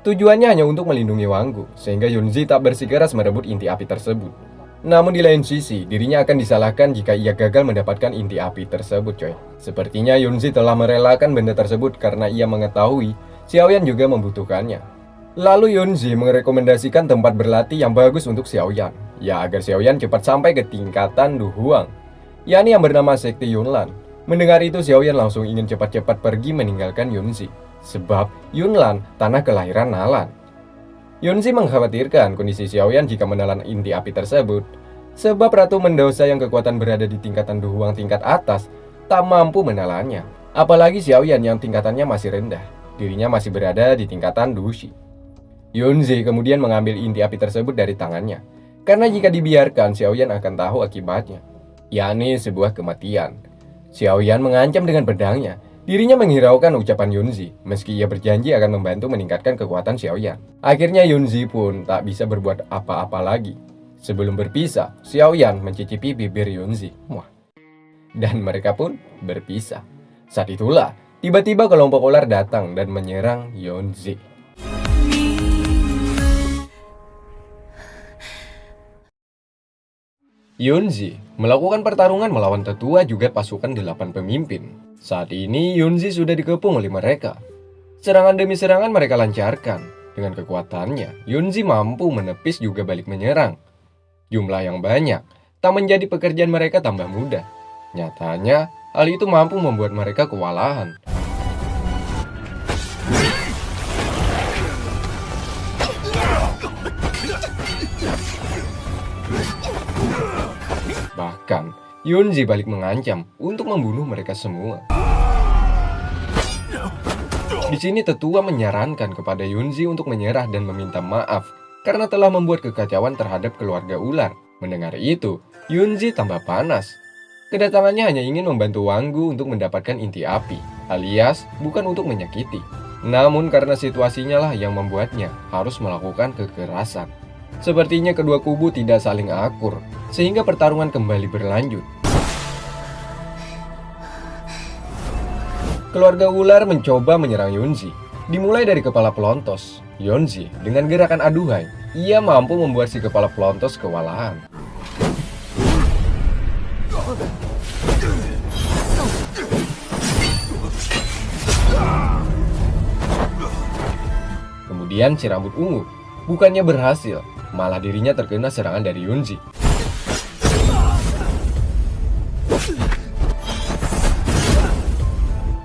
Tujuannya hanya untuk melindungi Wang Gu, sehingga Yunzi tak bersikeras merebut inti api tersebut. Namun di lain sisi, dirinya akan disalahkan jika ia gagal mendapatkan inti api tersebut, coy. Sepertinya Yunzi telah merelakan benda tersebut karena ia mengetahui Xiaoyan juga membutuhkannya. Lalu Yunzi merekomendasikan tempat berlatih yang bagus untuk Xiaoyan, ya agar Xiaoyan cepat sampai ke tingkatan Du Huang, yakni yang bernama Sekti Yunlan. Mendengar itu, Xiaoyan langsung ingin cepat-cepat pergi meninggalkan Yunzi, sebab Yunlan tanah kelahiran Nalan. Yunzi mengkhawatirkan kondisi Xiaoyan jika menelan inti api tersebut, sebab Ratu Mendoza yang kekuatan berada di tingkatan Du Huang tingkat atas tak mampu menelannya. Apalagi Xiaoyan yang tingkatannya masih rendah, dirinya masih berada di tingkatan Du Shi. Yunzi kemudian mengambil inti api tersebut dari tangannya, karena jika dibiarkan Xiaoyan akan tahu akibatnya, yakni sebuah kematian. Xiaoyan mengancam dengan pedangnya. Dirinya menghiraukan ucapan Yunzi, meski ia berjanji akan membantu meningkatkan kekuatan Xiaoyan. Akhirnya Yunzi pun tak bisa berbuat apa-apa lagi. Sebelum berpisah, Xiaoyan mencicipi bibir Yunzi. Wah. Dan mereka pun berpisah. Saat itulah, tiba-tiba kelompok ular datang dan menyerang Yunzi. Yunzi melakukan pertarungan melawan tetua juga pasukan 8 pemimpin. Saat ini Yunzi sudah dikepung oleh mereka. Serangan demi serangan mereka lancarkan. Dengan kekuatannya, Yunzi mampu menepis juga balik menyerang. Jumlah yang banyak tak menjadi pekerjaan mereka tambah mudah. Nyatanya, hal itu mampu membuat mereka kewalahan. Bahkan, Yunzi balik mengancam untuk membunuh mereka semua. Di sini tetua menyarankan kepada Yunzi untuk menyerah dan meminta maaf karena telah membuat kekacauan terhadap keluarga ular. Mendengar itu, Yunzi tambah panas. Kedatangannya hanya ingin membantu Wang Gu untuk mendapatkan inti api, alias bukan untuk menyakiti. Namun karena situasinya lah yang membuatnya harus melakukan kekerasan. Sepertinya kedua kubu tidak saling akur, sehingga pertarungan kembali berlanjut. Keluarga ular mencoba menyerang Yunzi. Dimulai dari kepala pelontos, Yunzi dengan gerakan aduhai, ia mampu membuat si kepala pelontos kewalahan. Kemudian si rambut ungu bukannya berhasil, malah dirinya terkena serangan dari Yunzi.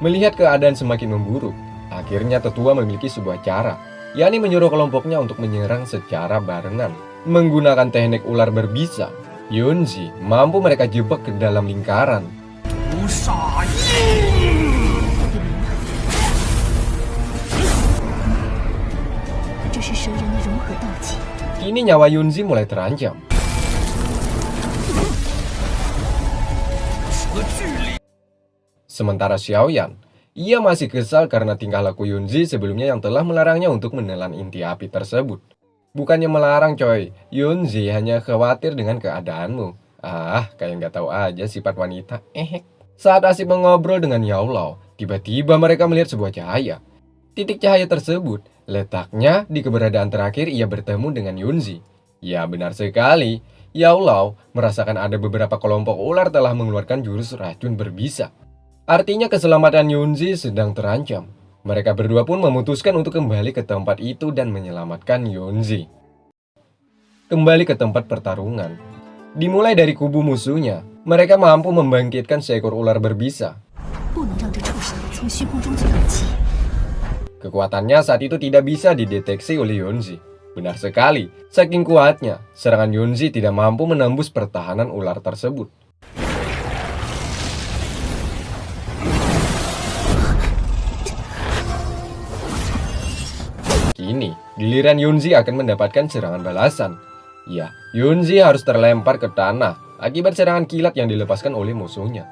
Melihat keadaan semakin memburuk, akhirnya tetua memiliki sebuah cara, yakni menyuruh kelompoknya untuk menyerang secara barengan. Menggunakan teknik ular berbisa, Yunzi mampu mereka jebak ke dalam lingkaran. 不杀印。 这是蛇人的融合道技。 Kini nyawa Yunzi mulai terancam. Sementara Xiaoyan, ia masih kesal karena tingkah laku Yunzi sebelumnya yang telah melarangnya untuk menelan inti api tersebut. Bukannya melarang coy, Yunzi hanya khawatir dengan keadaanmu. Ah, kayak nggak tahu aja sifat wanita. Saat asik mengobrol dengan Yao Lao, tiba-tiba mereka melihat sebuah cahaya. Titik cahaya tersebut letaknya di keberadaan terakhir ia bertemu dengan Yunzi. Ya benar sekali, Yao Lao merasakan ada beberapa kelompok ular telah mengeluarkan jurus racun berbisa. Artinya keselamatan Yunzi sedang terancam. Mereka berdua pun memutuskan untuk kembali ke tempat itu dan menyelamatkan Yunzi. Kembali ke tempat pertarungan. Dimulai dari kubu musuhnya, mereka mampu membangkitkan seekor ular berbisa. 不能让这畜生从虚空中做武器。 Kekuatannya saat itu tidak bisa dideteksi oleh Yunzi. Benar sekali, saking kuatnya, serangan Yunzi tidak mampu menembus pertahanan ular tersebut. Kini, giliran Yunzi akan mendapatkan serangan balasan. Ya, Yunzi harus terlempar ke tanah akibat serangan kilat yang dilepaskan oleh musuhnya.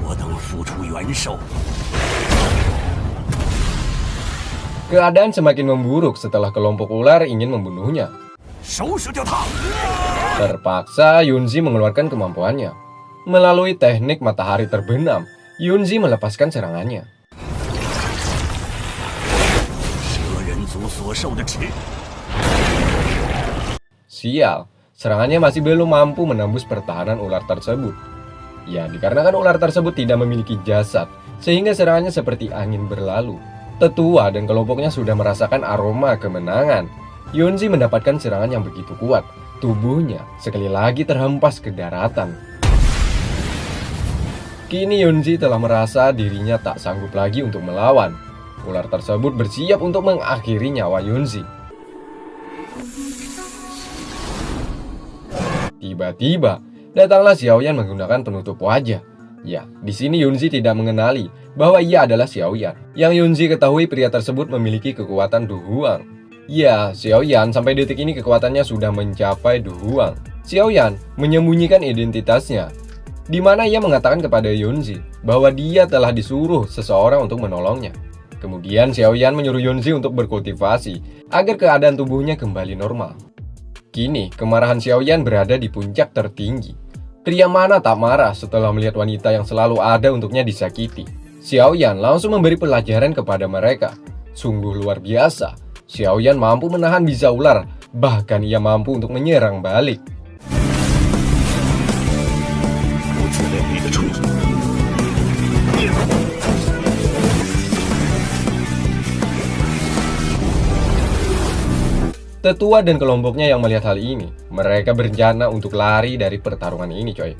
我等付出援手。 Keadaan semakin memburuk setelah kelompok ular ingin membunuhnya. 收拾掉他！ Terpaksa Yunzi mengeluarkan kemampuannya. Melalui teknik matahari terbenam, Yunzi melepaskan serangannya. 蛇人族所受的耻。 Sial, serangannya masih belum mampu menembus pertahanan ular tersebut. Ya, dikarenakan ular tersebut tidak memiliki jasad, sehingga serangannya seperti angin berlalu. Tetua dan kelompoknya sudah merasakan aroma kemenangan. Yunzi mendapatkan serangan yang begitu kuat. Tubuhnya sekali lagi terhempas ke daratan. Kini Yunzi telah merasa dirinya tak sanggup lagi untuk melawan. Ular tersebut bersiap untuk mengakhiri nyawa Yunzi. Tiba-tiba, datanglah Xiaoyan menggunakan penutup wajah. Ya, di sini Yunzi tidak mengenali bahwa ia adalah Xiaoyan. Yang Yunzi ketahui pria tersebut memiliki kekuatan Du Huang. Ya, Xiaoyan sampai detik ini kekuatannya sudah mencapai Du Huang. Xiaoyan menyembunyikan identitasnya, di mana ia mengatakan kepada Yunzi bahwa dia telah disuruh seseorang untuk menolongnya. Kemudian Xiaoyan menyuruh Yunzi untuk berkultivasi agar keadaan tubuhnya kembali normal. Kini, kemarahan Xiaoyan berada di puncak tertinggi. Pria mana tak marah setelah melihat wanita yang selalu ada untuknya disakiti. Xiaoyan langsung memberi pelajaran kepada mereka. Sungguh luar biasa. Xiaoyan mampu menahan bisa ular, bahkan ia mampu untuk menyerang balik. 不自量力的畜生！ Tetua dan kelompoknya yang melihat hal ini, mereka berencana untuk lari dari pertarungan ini coy.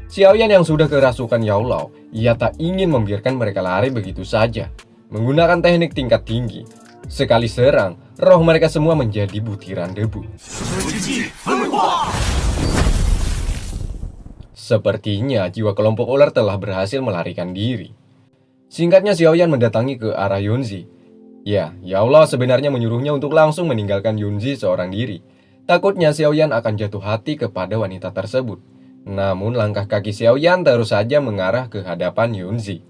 Xiaoyan yang sudah kerasukan Yao Lao, ia tak ingin membiarkan mereka lari begitu saja. Menggunakan teknik tingkat tinggi, sekali serang, roh mereka semua menjadi butiran debu. Sepertinya jiwa kelompok ular telah berhasil melarikan diri. Singkatnya Xiaoyan mendatangi ke arah Yunzi. Ya, Yao Lao sebenarnya menyuruhnya untuk langsung meninggalkan Yunzi seorang diri. Takutnya Xiaoyan akan jatuh hati kepada wanita tersebut. Namun langkah kaki Xiaoyan terus saja mengarah ke hadapan Yunzi.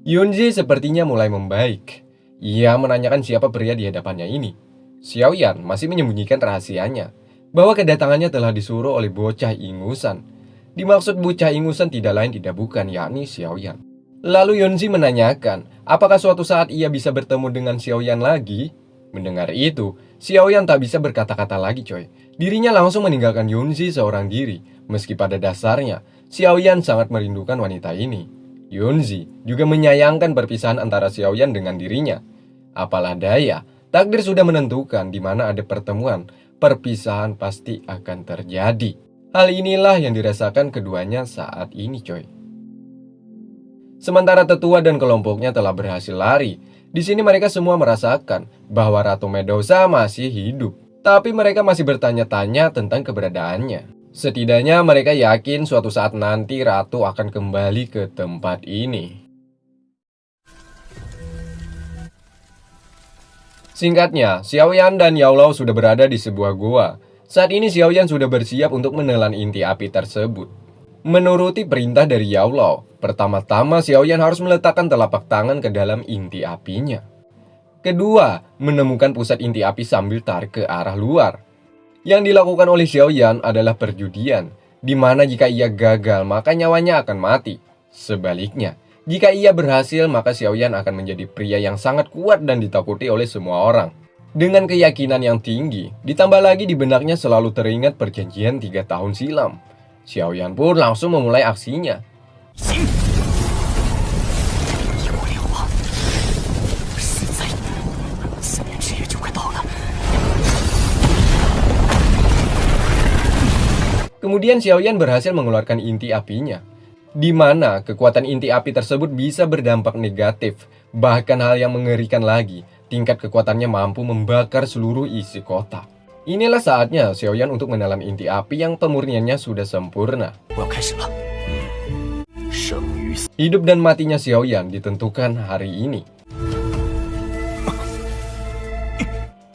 Yunzi sepertinya mulai membaik. Ia menanyakan siapa pria di hadapannya ini. Xiaoyan masih menyembunyikan rahasianya, bahwa kedatangannya telah disuruh oleh bocah ingusan. Dimaksud bocah ingusan tidak lain tidak bukan, yakni Xiaoyan. Lalu Yunzi menanyakan, apakah suatu saat ia bisa bertemu dengan Xiaoyan lagi? Mendengar itu, Xiaoyan tak bisa berkata-kata lagi coy. Dirinya langsung meninggalkan Yunzi seorang diri. Meski pada dasarnya, Xiaoyan sangat merindukan wanita ini. Yunzi juga menyayangkan perpisahan antara Xiaoyan dengan dirinya. Apalah daya, takdir sudah menentukan di mana ada pertemuan, perpisahan pasti akan terjadi. Hal inilah yang dirasakan keduanya saat ini, coy. Sementara tetua dan kelompoknya telah berhasil lari, di sini mereka semua merasakan bahwa Ratu Medusa masih hidup. Tapi mereka masih bertanya-tanya tentang keberadaannya. Setidaknya mereka yakin suatu saat nanti Ratu akan kembali ke tempat ini. Singkatnya, Xiaoyan dan Yaolao sudah berada di sebuah gua. Saat ini Xiaoyan sudah bersiap untuk menelan inti api tersebut. Menuruti perintah dari Yaolao, pertama-tama Xiaoyan harus meletakkan telapak tangan ke dalam inti apinya. Kedua, menemukan pusat inti api sambil tarik ke arah luar. Yang dilakukan oleh Xiaoyan adalah perjudian, di mana jika ia gagal maka nyawanya akan mati. Sebaliknya, jika ia berhasil maka Xiaoyan akan menjadi pria yang sangat kuat dan ditakuti oleh semua orang. Dengan keyakinan yang tinggi, ditambah lagi di benaknya selalu teringat perjanjian 3 tahun silam. Xiaoyan pun langsung memulai aksinya. Kemudian Xiaoyan berhasil mengeluarkan inti apinya, di mana kekuatan inti api tersebut bisa berdampak negatif. Bahkan hal yang mengerikan lagi, tingkat kekuatannya mampu membakar seluruh isi kotak. Inilah saatnya Xiaoyan untuk menelan inti api yang pemurniannya sudah sempurna. Hidup dan matinya Xiaoyan ditentukan hari ini.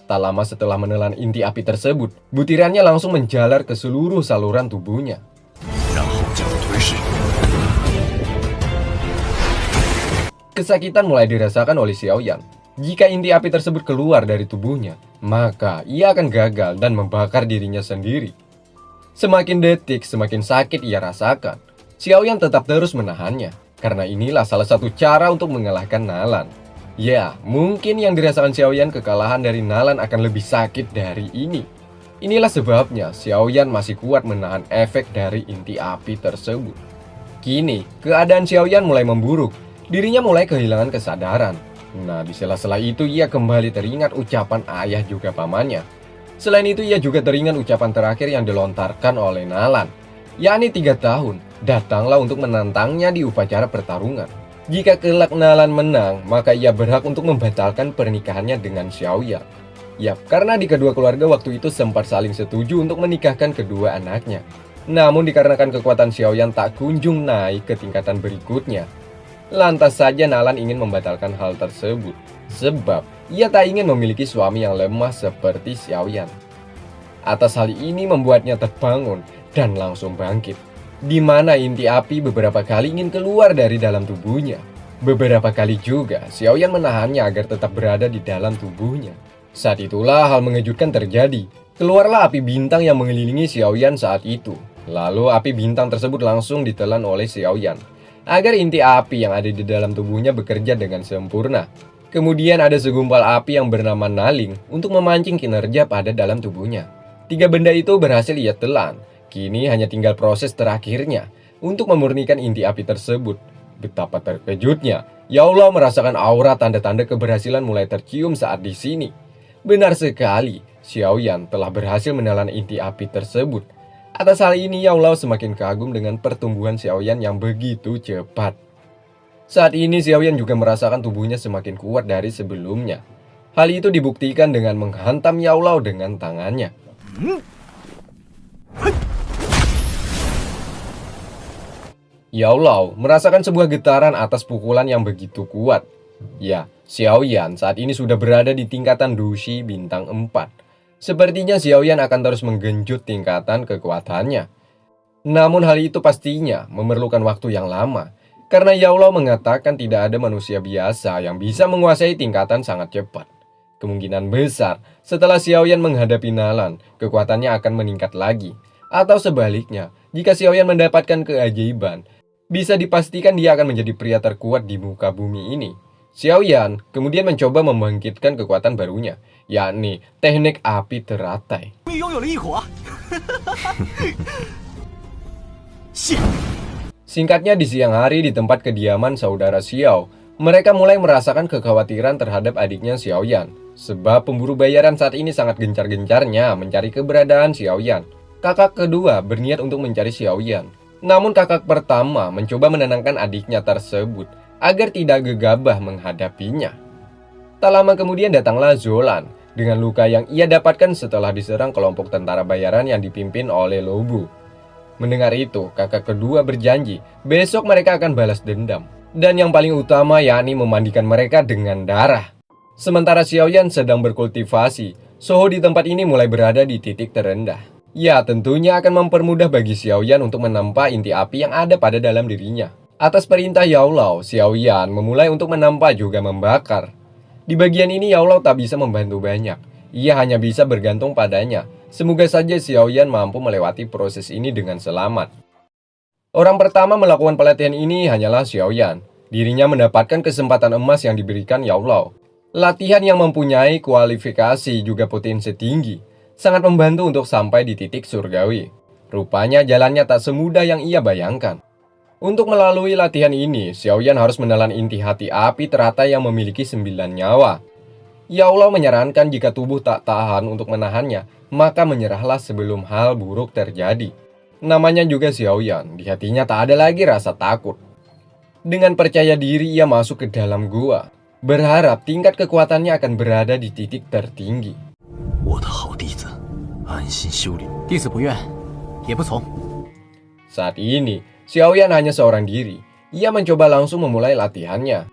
Tak lama setelah menelan inti api tersebut, butirannya langsung menjalar ke seluruh saluran tubuhnya. Kesakitan mulai dirasakan oleh Xiaoyan. Jika inti api tersebut keluar dari tubuhnya, maka ia akan gagal dan membakar dirinya sendiri. Semakin detik, semakin sakit ia rasakan. Xiaoyan tetap terus menahannya, karena inilah salah satu cara untuk mengalahkan Nalan. Ya, mungkin yang dirasakan Xiaoyan kekalahan dari Nalan akan lebih sakit dari ini. Inilah sebabnya Xiaoyan masih kuat menahan efek dari inti api tersebut. Kini, keadaan Xiaoyan mulai memburuk. Dirinya mulai kehilangan kesadaran. Nah, di sela-sela itu ia kembali teringat ucapan ayah juga pamannya. Selain itu ia juga teringat ucapan terakhir yang dilontarkan oleh Nalan, yakni 3 tahun, datanglah untuk menantangnya di upacara pertarungan. Jika kelak Nalan menang, maka ia berhak untuk membatalkan pernikahannya dengan Xiaoyan. Yap, karena di kedua keluarga waktu itu sempat saling setuju untuk menikahkan kedua anaknya. Namun dikarenakan kekuatan Xiaoyan tak kunjung naik ke tingkatan berikutnya, lantas saja Nalan ingin membatalkan hal tersebut, sebab ia tak ingin memiliki suami yang lemah seperti Xiaoyan. Atas hal ini membuatnya terbangun dan langsung bangkit, di mana inti api beberapa kali ingin keluar dari dalam tubuhnya. Beberapa kali juga Xiaoyan menahannya agar tetap berada di dalam tubuhnya. Saat itulah hal mengejutkan terjadi. Keluarlah api bintang yang mengelilingi Xiaoyan saat itu. Lalu api bintang tersebut langsung ditelan oleh Xiaoyan, agar inti api yang ada di dalam tubuhnya bekerja dengan sempurna. Kemudian ada segumpal api yang bernama Naling untuk memancing kinerja pada dalam tubuhnya. 3 benda itu berhasil ia telan. Kini hanya tinggal proses terakhirnya untuk memurnikan inti api tersebut. Betapa terkejutnya, Ya Allah merasakan aura tanda-tanda keberhasilan mulai tercium saat di sini. Benar sekali, Xiaoyan telah berhasil menelan inti api tersebut. Atas hal ini Ya Allah semakin kagum dengan pertumbuhan Xiaoyan yang begitu cepat. Saat ini Xiaoyan juga merasakan tubuhnya semakin kuat dari sebelumnya. Hal itu dibuktikan dengan menghantam Ya Allah dengan tangannya. Ya Allah merasakan sebuah getaran atas pukulan yang begitu kuat. Ya, Xiaoyan saat ini sudah berada di tingkatan Dushi bintang 4. Sepertinya Xiaoyan akan terus menggenjot tingkatan kekuatannya. Namun hal itu pastinya memerlukan waktu yang lama, karena Ya Allah mengatakan tidak ada manusia biasa yang bisa menguasai tingkatan sangat cepat. Kemungkinan besar setelah Xiaoyan menghadapi Nalan, kekuatannya akan meningkat lagi. Atau sebaliknya, jika Xiaoyan mendapatkan keajaiban, bisa dipastikan dia akan menjadi pria terkuat di muka bumi ini. Xiaoyan kemudian mencoba membangkitkan kekuatan barunya, yakni teknik api teratai. Singkatnya, di siang hari di tempat kediaman saudara Xiao, mereka mulai merasakan kekhawatiran terhadap adiknya Xiaoyan. Sebab pemburu bayaran saat ini sangat gencar-gencarnya mencari keberadaan Xiaoyan. Kakak kedua berniat untuk mencari Xiaoyan. Namun kakak pertama mencoba menenangkan adiknya tersebut agar tidak gegabah menghadapinya. Tak lama kemudian datanglah Zolan dengan luka yang ia dapatkan setelah diserang kelompok tentara bayaran yang dipimpin oleh Lobu. Mendengar itu, kakak kedua berjanji besok mereka akan balas dendam. Dan yang paling utama yakni memandikan mereka dengan darah. Sementara Xiaoyan sedang berkultivasi, Soho di tempat ini mulai berada di titik terendah. Ya, tentunya akan mempermudah bagi Xiaoyan untuk menampak inti api yang ada pada dalam dirinya. Atas perintah Yao Lao, Xiaoyan memulai untuk menampak juga membakar. Di bagian ini Yao Lao tak bisa membantu banyak. Ia hanya bisa bergantung padanya. Semoga saja Xiaoyan mampu melewati proses ini dengan selamat. Orang pertama melakukan pelatihan ini hanyalah Xiaoyan. Dirinya mendapatkan kesempatan emas yang diberikan Yao Lao. Latihan yang mempunyai kualifikasi juga potensi tinggi. Sangat membantu untuk sampai di titik surgawi. Rupanya jalannya tak semudah yang ia bayangkan. Untuk melalui latihan ini, Xiaoyan harus menelan inti hati api teratai yang memiliki 9 nyawa. Yao Lao menyarankan jika tubuh tak tahan untuk menahannya, maka menyerahlah sebelum hal buruk terjadi. Namanya juga Xiaoyan, di hatinya tak ada lagi rasa takut. Dengan percaya diri ia masuk ke dalam gua, berharap tingkat kekuatannya akan berada di titik tertinggi. 我的好弟子，安心修炼。弟子不愿，也不从。 Saat ini, Xiaoyan hanya seorang diri. Ia mencoba langsung memulai latihannya.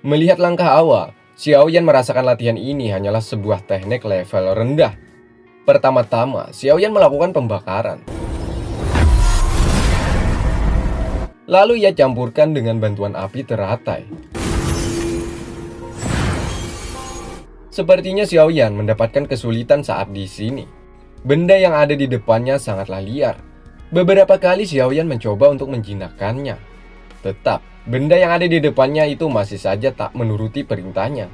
Melihat langkah awal, Xiaoyan merasakan latihan ini hanyalah sebuah teknik level rendah. Pertama-tama, Xiaoyan melakukan pembakaran. Lalu ia campurkan dengan bantuan api teratai. Sepertinya Xiaoyan mendapatkan kesulitan saat di sini. Benda yang ada di depannya sangatlah liar. Beberapa kali Xiaoyan mencoba untuk menjinakkannya. Tetap, benda yang ada di depannya itu masih saja tak menuruti perintahnya.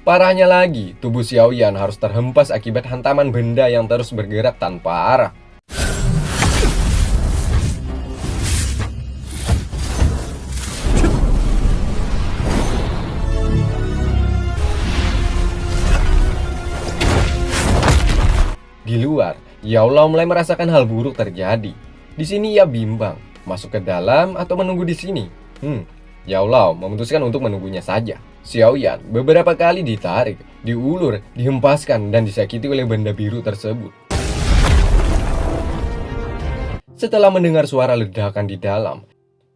Parahnya lagi, tubuh Xiaoyan harus terhempas akibat hantaman benda yang terus bergerak tanpa arah. Di luar, Yao Lao mulai merasakan hal buruk terjadi. Di sini ia bimbang, masuk ke dalam atau menunggu di sini. Yao Lao memutuskan untuk menunggunya saja. Xiaoyan beberapa kali ditarik, diulur, dihempaskan, dan disakiti oleh benda biru tersebut. Setelah mendengar suara ledakan di dalam,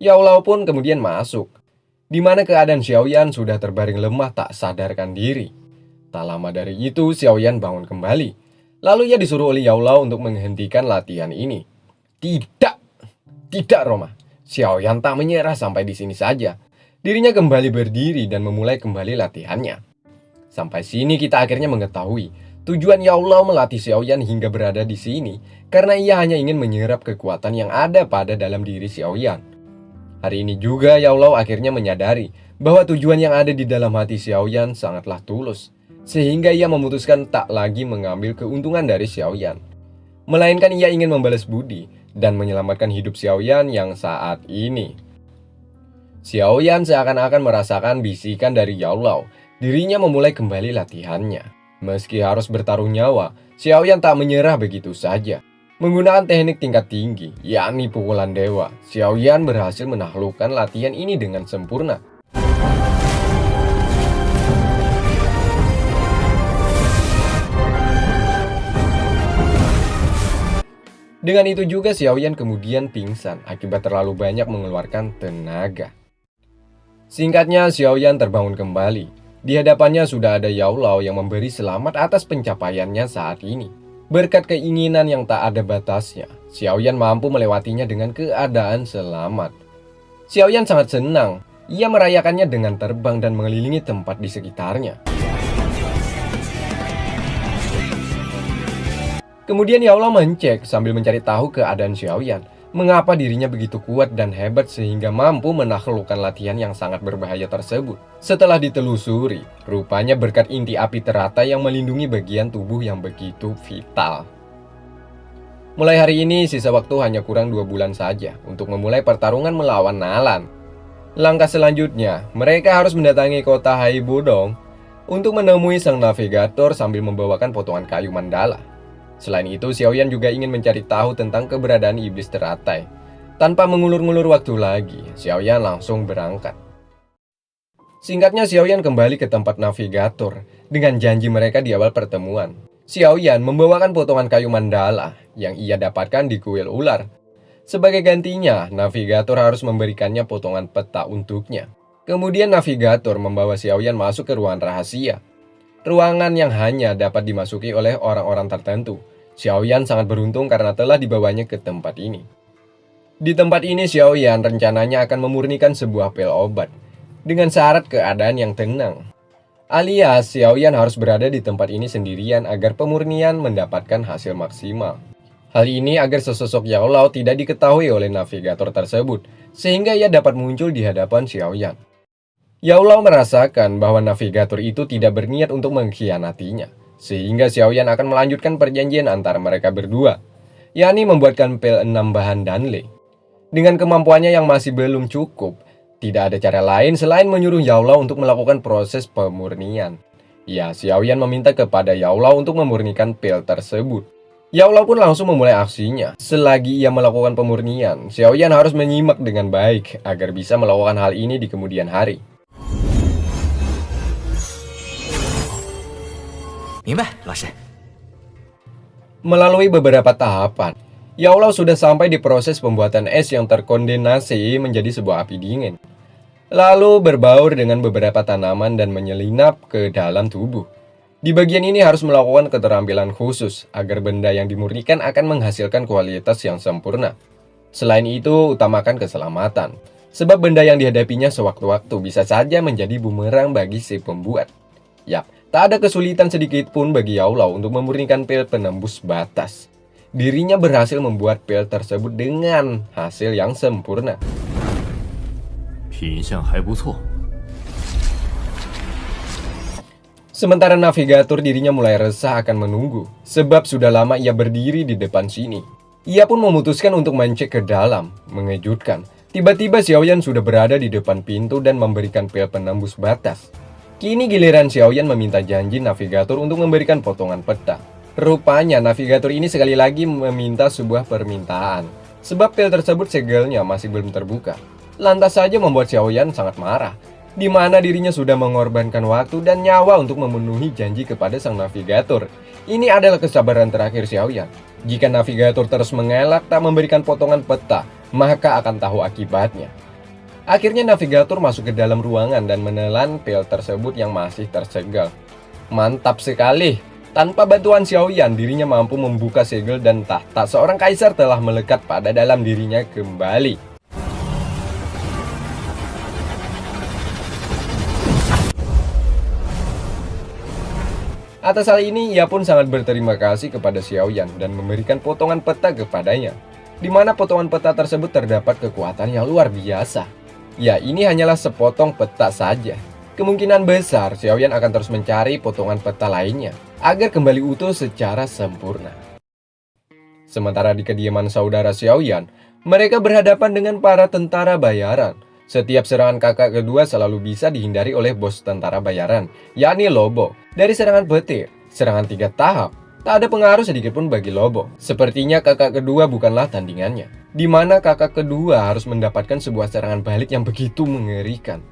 Yao Lao pun kemudian masuk, di mana keadaan Xiaoyan sudah terbaring lemah tak sadarkan diri. Tak lama dari itu, Xiaoyan bangun kembali. Lalu ia disuruh oleh Yao Lao untuk menghentikan latihan ini. Tidak Roma. Xiaoyan tak menyerah sampai di sini saja. Dirinya kembali berdiri dan memulai kembali latihannya. Sampai sini kita akhirnya mengetahui tujuan Yao Lao melatih Xiaoyan hingga berada di sini karena ia hanya ingin menyerap kekuatan yang ada pada dalam diri Xiaoyan. Hari ini juga Yao Lao akhirnya menyadari bahwa tujuan yang ada di dalam hati Xiaoyan sangatlah tulus. Sehingga ia memutuskan tak lagi mengambil keuntungan dari Xiaoyan. Melainkan ia ingin membalas budi dan menyelamatkan hidup Xiaoyan yang saat ini. Xiaoyan seakan-akan merasakan bisikan dari Yao Lao. Dirinya memulai kembali latihannya. Meski harus bertaruh nyawa, Xiaoyan tak menyerah begitu saja. Menggunakan teknik tingkat tinggi, yakni pukulan dewa, Xiaoyan berhasil menaklukkan latihan ini dengan sempurna. Dengan itu juga Xiaoyan kemudian pingsan akibat terlalu banyak mengeluarkan tenaga. Singkatnya, Xiaoyan terbangun kembali. Di hadapannya sudah ada Yao Lao yang memberi selamat atas pencapaiannya saat ini. Berkat keinginan yang tak ada batasnya, Xiaoyan mampu melewatinya dengan keadaan selamat. Xiaoyan sangat senang. Ia merayakannya dengan terbang dan mengelilingi tempat di sekitarnya. Kemudian Yao Lao mencek sambil mencari tahu keadaan Xiaoyan. Mengapa dirinya begitu kuat dan hebat sehingga mampu menaklukkan latihan yang sangat berbahaya tersebut. Setelah ditelusuri, rupanya berkat inti api teratai yang melindungi bagian tubuh yang begitu vital. Mulai hari ini sisa waktu hanya kurang 2 bulan saja untuk memulai pertarungan melawan Nalan. Langkah selanjutnya, mereka harus mendatangi kota Haibodong untuk menemui sang navigator sambil membawakan potongan kayu mandala. Selain itu, Xiaoyan juga ingin mencari tahu tentang keberadaan iblis teratai. Tanpa mengulur-ngulur waktu lagi, Xiaoyan langsung berangkat. Singkatnya, Xiaoyan kembali ke tempat navigator dengan janji mereka di awal pertemuan. Xiaoyan membawakan potongan kayu mandala yang ia dapatkan di kuil ular. Sebagai gantinya, navigator harus memberikannya potongan peta untuknya. Kemudian navigator membawa Xiaoyan masuk ke ruangan rahasia. Ruangan yang hanya dapat dimasuki oleh orang-orang tertentu. Xiaoyan sangat beruntung karena telah dibawanya ke tempat ini. Di tempat ini Xiaoyan rencananya akan memurnikan sebuah pil obat dengan syarat keadaan yang tenang. Alias, Xiaoyan harus berada di tempat ini sendirian agar pemurnian mendapatkan hasil maksimal. Hal ini agar sesosok Yao Lao tidak diketahui oleh navigator tersebut, sehingga ia dapat muncul di hadapan Xiaoyan. Yao Lao merasakan bahwa navigator itu tidak berniat untuk mengkhianatinya, sehingga Xiaoyan akan melanjutkan perjanjian antara mereka berdua, yakni membuatkan pil 6 bahan Danle. Dengan kemampuannya yang masih belum cukup, tidak ada cara lain selain menyuruh Yao Lao untuk melakukan proses pemurnian. Ya, Xiaoyan meminta kepada Yao Lao untuk memurnikan pil tersebut. Yao Lao pun langsung memulai aksinya. Selagi ia melakukan pemurnian, Xiaoyan harus menyimak dengan baik agar bisa melakukan hal ini di kemudian hari. 明白，老师。 Melalui beberapa tahapan, Yao Lao sudah sampai di proses pembuatan es yang terkondensasi menjadi sebuah api dingin. Lalu berbaur dengan beberapa tanaman dan menyelinap ke dalam tubuh. Di bagian ini harus melakukan keterampilan khusus agar benda yang dimurnikan akan menghasilkan kualitas yang sempurna. Selain itu, utamakan keselamatan, sebab benda yang dihadapinya sewaktu-waktu bisa saja menjadi bumerang bagi si pembuat. Yap, tak ada kesulitan sedikit pun bagi Yao Lao untuk memurnikan pil penembus batas. Dirinya berhasil membuat pil tersebut dengan hasil yang sempurna. 品相还不错。 Sementara navigator dirinya mulai resah akan menunggu, sebab sudah lama ia berdiri di depan sini. Ia pun memutuskan untuk mencek ke dalam. Mengejutkan, tiba-tiba Xiaoyan sudah berada di depan pintu dan memberikan pil penembus batas. Kini giliran Xiaoyan meminta janji navigator untuk memberikan potongan peta. Rupanya navigator ini sekali lagi meminta sebuah permintaan, sebab pil tersebut segelnya masih belum terbuka. Lantas saja membuat Xiaoyan sangat marah, di mana dirinya sudah mengorbankan waktu dan nyawa untuk memenuhi janji kepada sang navigator. Ini adalah kesabaran terakhir Xiaoyan. Jika navigator terus mengelak tak memberikan potongan peta, maka akan tahu akibatnya. Akhirnya navigator masuk ke dalam ruangan dan menelan pil tersebut yang masih tersegel. Mantap sekali! Tanpa bantuan Xiaoyan, dirinya mampu membuka segel dan tahta seorang kaisar telah melekat pada dalam dirinya kembali. Atas hal ini, ia pun sangat berterima kasih kepada Xiaoyan dan memberikan potongan peta kepadanya, di mana potongan peta tersebut terdapat kekuatan yang luar biasa. Ya, ini hanyalah sepotong peta saja. Kemungkinan besar Xiaoyan akan terus mencari potongan peta lainnya agar kembali utuh secara sempurna. Sementara di kediaman saudara Xiaoyan, mereka berhadapan dengan para tentara bayaran. Setiap serangan kakak kedua selalu bisa dihindari oleh bos tentara bayaran, yakni Lobo. Dari serangan petir, serangan 3 tahap, tak ada pengaruh sedikit pun bagi Lobo. Sepertinya kakak kedua bukanlah tandingannya, di mana kakak kedua harus mendapatkan sebuah serangan balik yang begitu mengerikan.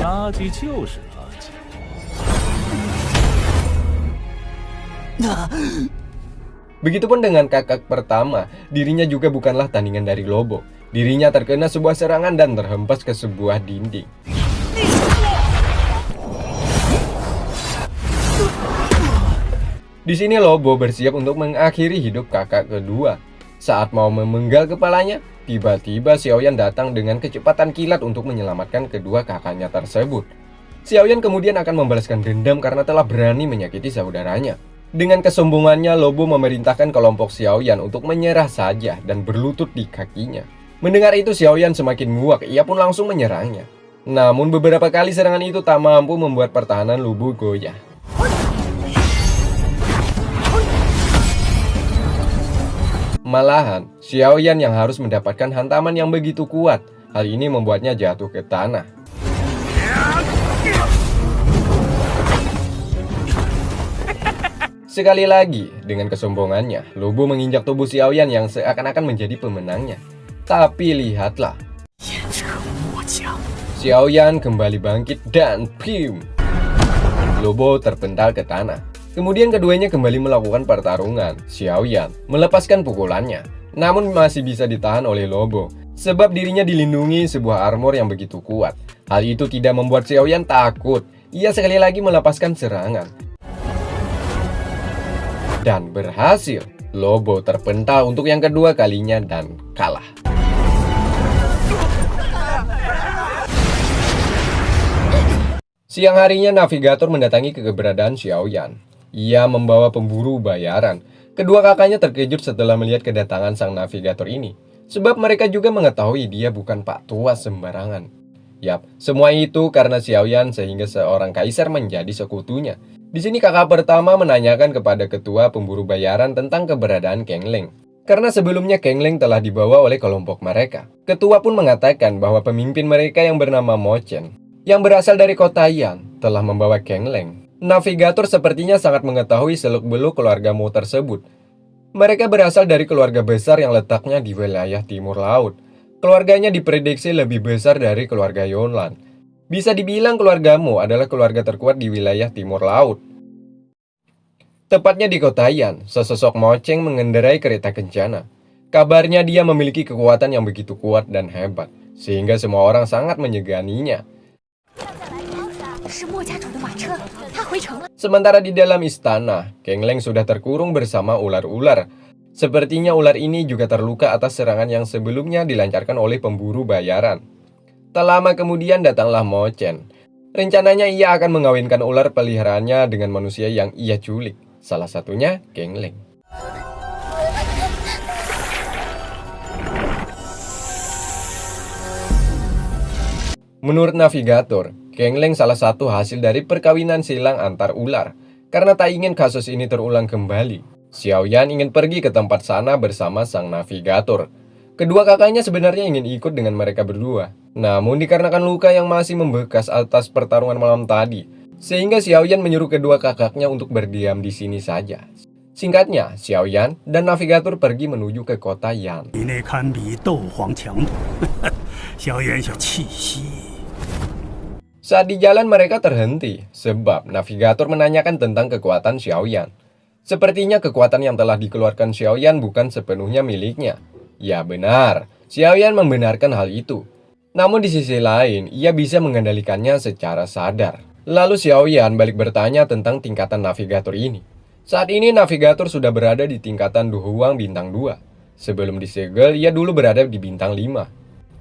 垃圾就是垃圾。 Begitupun dengan kakak pertama, dirinya juga bukanlah tandingan dari Lobo. Dirinya terkena sebuah serangan dan terhempas ke sebuah dinding. Di sini Lobo bersiap untuk mengakhiri hidup kakak kedua. Saat mau memenggal kepalanya, tiba-tiba Xiaoyan datang dengan kecepatan kilat untuk menyelamatkan kedua kakaknya tersebut. Xiaoyan kemudian akan membalaskan dendam karena telah berani menyakiti saudaranya. Dengan kesombongannya, Lobo memerintahkan kelompok Xiaoyan untuk menyerah saja dan berlutut di kakinya. Mendengar itu, Xiaoyan semakin muak, ia pun langsung menyerangnya. Namun beberapa kali serangan itu tak mampu membuat pertahanan Lobo goyah. Malahan, Xiaoyan yang harus mendapatkan hantaman yang begitu kuat. Hal ini membuatnya jatuh ke tanah. Sekali lagi, dengan kesombongannya, Lobo menginjak tubuh Xiaoyan yang seakan-akan menjadi pemenangnya. Tapi lihatlah, Xiaoyan kembali bangkit dan pium! Lobo terpental ke tanah. Kemudian keduanya kembali melakukan pertarungan. Xiaoyan melepaskan pukulannya, namun masih bisa ditahan oleh Lobo, sebab dirinya dilindungi sebuah armor yang begitu kuat. Hal itu tidak membuat Xiaoyan takut. Ia sekali lagi melepaskan serangan. Dan berhasil. Lobo terpental untuk yang kedua kalinya dan kalah. Siang harinya navigator mendatangi keberadaan Xiaoyan. Ia membawa pemburu bayaran. Kedua kakaknya terkejut setelah melihat kedatangan sang navigator ini, sebab mereka juga mengetahui dia bukan Pak Tua sembarangan. Yap, semua itu karena Xiaoyan sehingga seorang kaisar menjadi sekutunya. Di sini kakak pertama menanyakan kepada ketua pemburu bayaran tentang keberadaan Keng Leng. Karena sebelumnya Keng Leng telah dibawa oleh kelompok mereka. Ketua pun mengatakan bahwa pemimpin mereka yang bernama Mo Chen, yang berasal dari kota Yan, telah membawa Keng Leng. Navigator sepertinya sangat mengetahui seluk-beluk keluarga Mo tersebut. Mereka berasal dari keluarga besar yang letaknya di wilayah timur laut. Keluarganya diprediksi lebih besar dari keluarga Yonlan. Bisa dibilang keluarga Mo adalah keluarga terkuat di wilayah timur laut. Tepatnya di kota Yan, sesosok Mo Cheng mengendarai kereta kencana. Kabarnya dia memiliki kekuatan yang begitu kuat dan hebat, sehingga semua orang sangat menyeganinya. Sementara di dalam istana, Keng Leng sudah terkurung bersama ular-ular. Sepertinya ular ini juga terluka atas serangan yang sebelumnya dilancarkan oleh pemburu bayaran. Tak lama kemudian datanglah Mo Chen. Rencananya ia akan mengawinkan ular peliharaannya dengan manusia yang ia culik. Salah satunya Keng Leng. Menurut navigator, Keng Leng salah satu hasil dari perkawinan silang antar ular. Karena tak ingin kasus ini terulang kembali, Xiaoyan ingin pergi ke tempat sana bersama sang navigator. Kedua kakaknya sebenarnya ingin ikut dengan mereka berdua. Namun dikarenakan luka yang masih membekas atas pertarungan malam tadi, sehingga Xiaoyan menyuruh kedua kakaknya untuk berdiam di sini saja. Singkatnya, Xiaoyan dan navigator pergi menuju ke kota Yan. Saat di jalan mereka terhenti, sebab navigator menanyakan tentang kekuatan Xiaoyan. Sepertinya kekuatan yang telah dikeluarkan Xiaoyan bukan sepenuhnya miliknya. Ya benar, Xiaoyan membenarkan hal itu. Namun di sisi lain, ia bisa mengendalikannya secara sadar. Lalu Xiaoyan balik bertanya tentang tingkatan navigator ini. Saat ini navigator sudah berada di tingkatan Duhuang bintang 2. Sebelum disegel, ia dulu berada di bintang 5.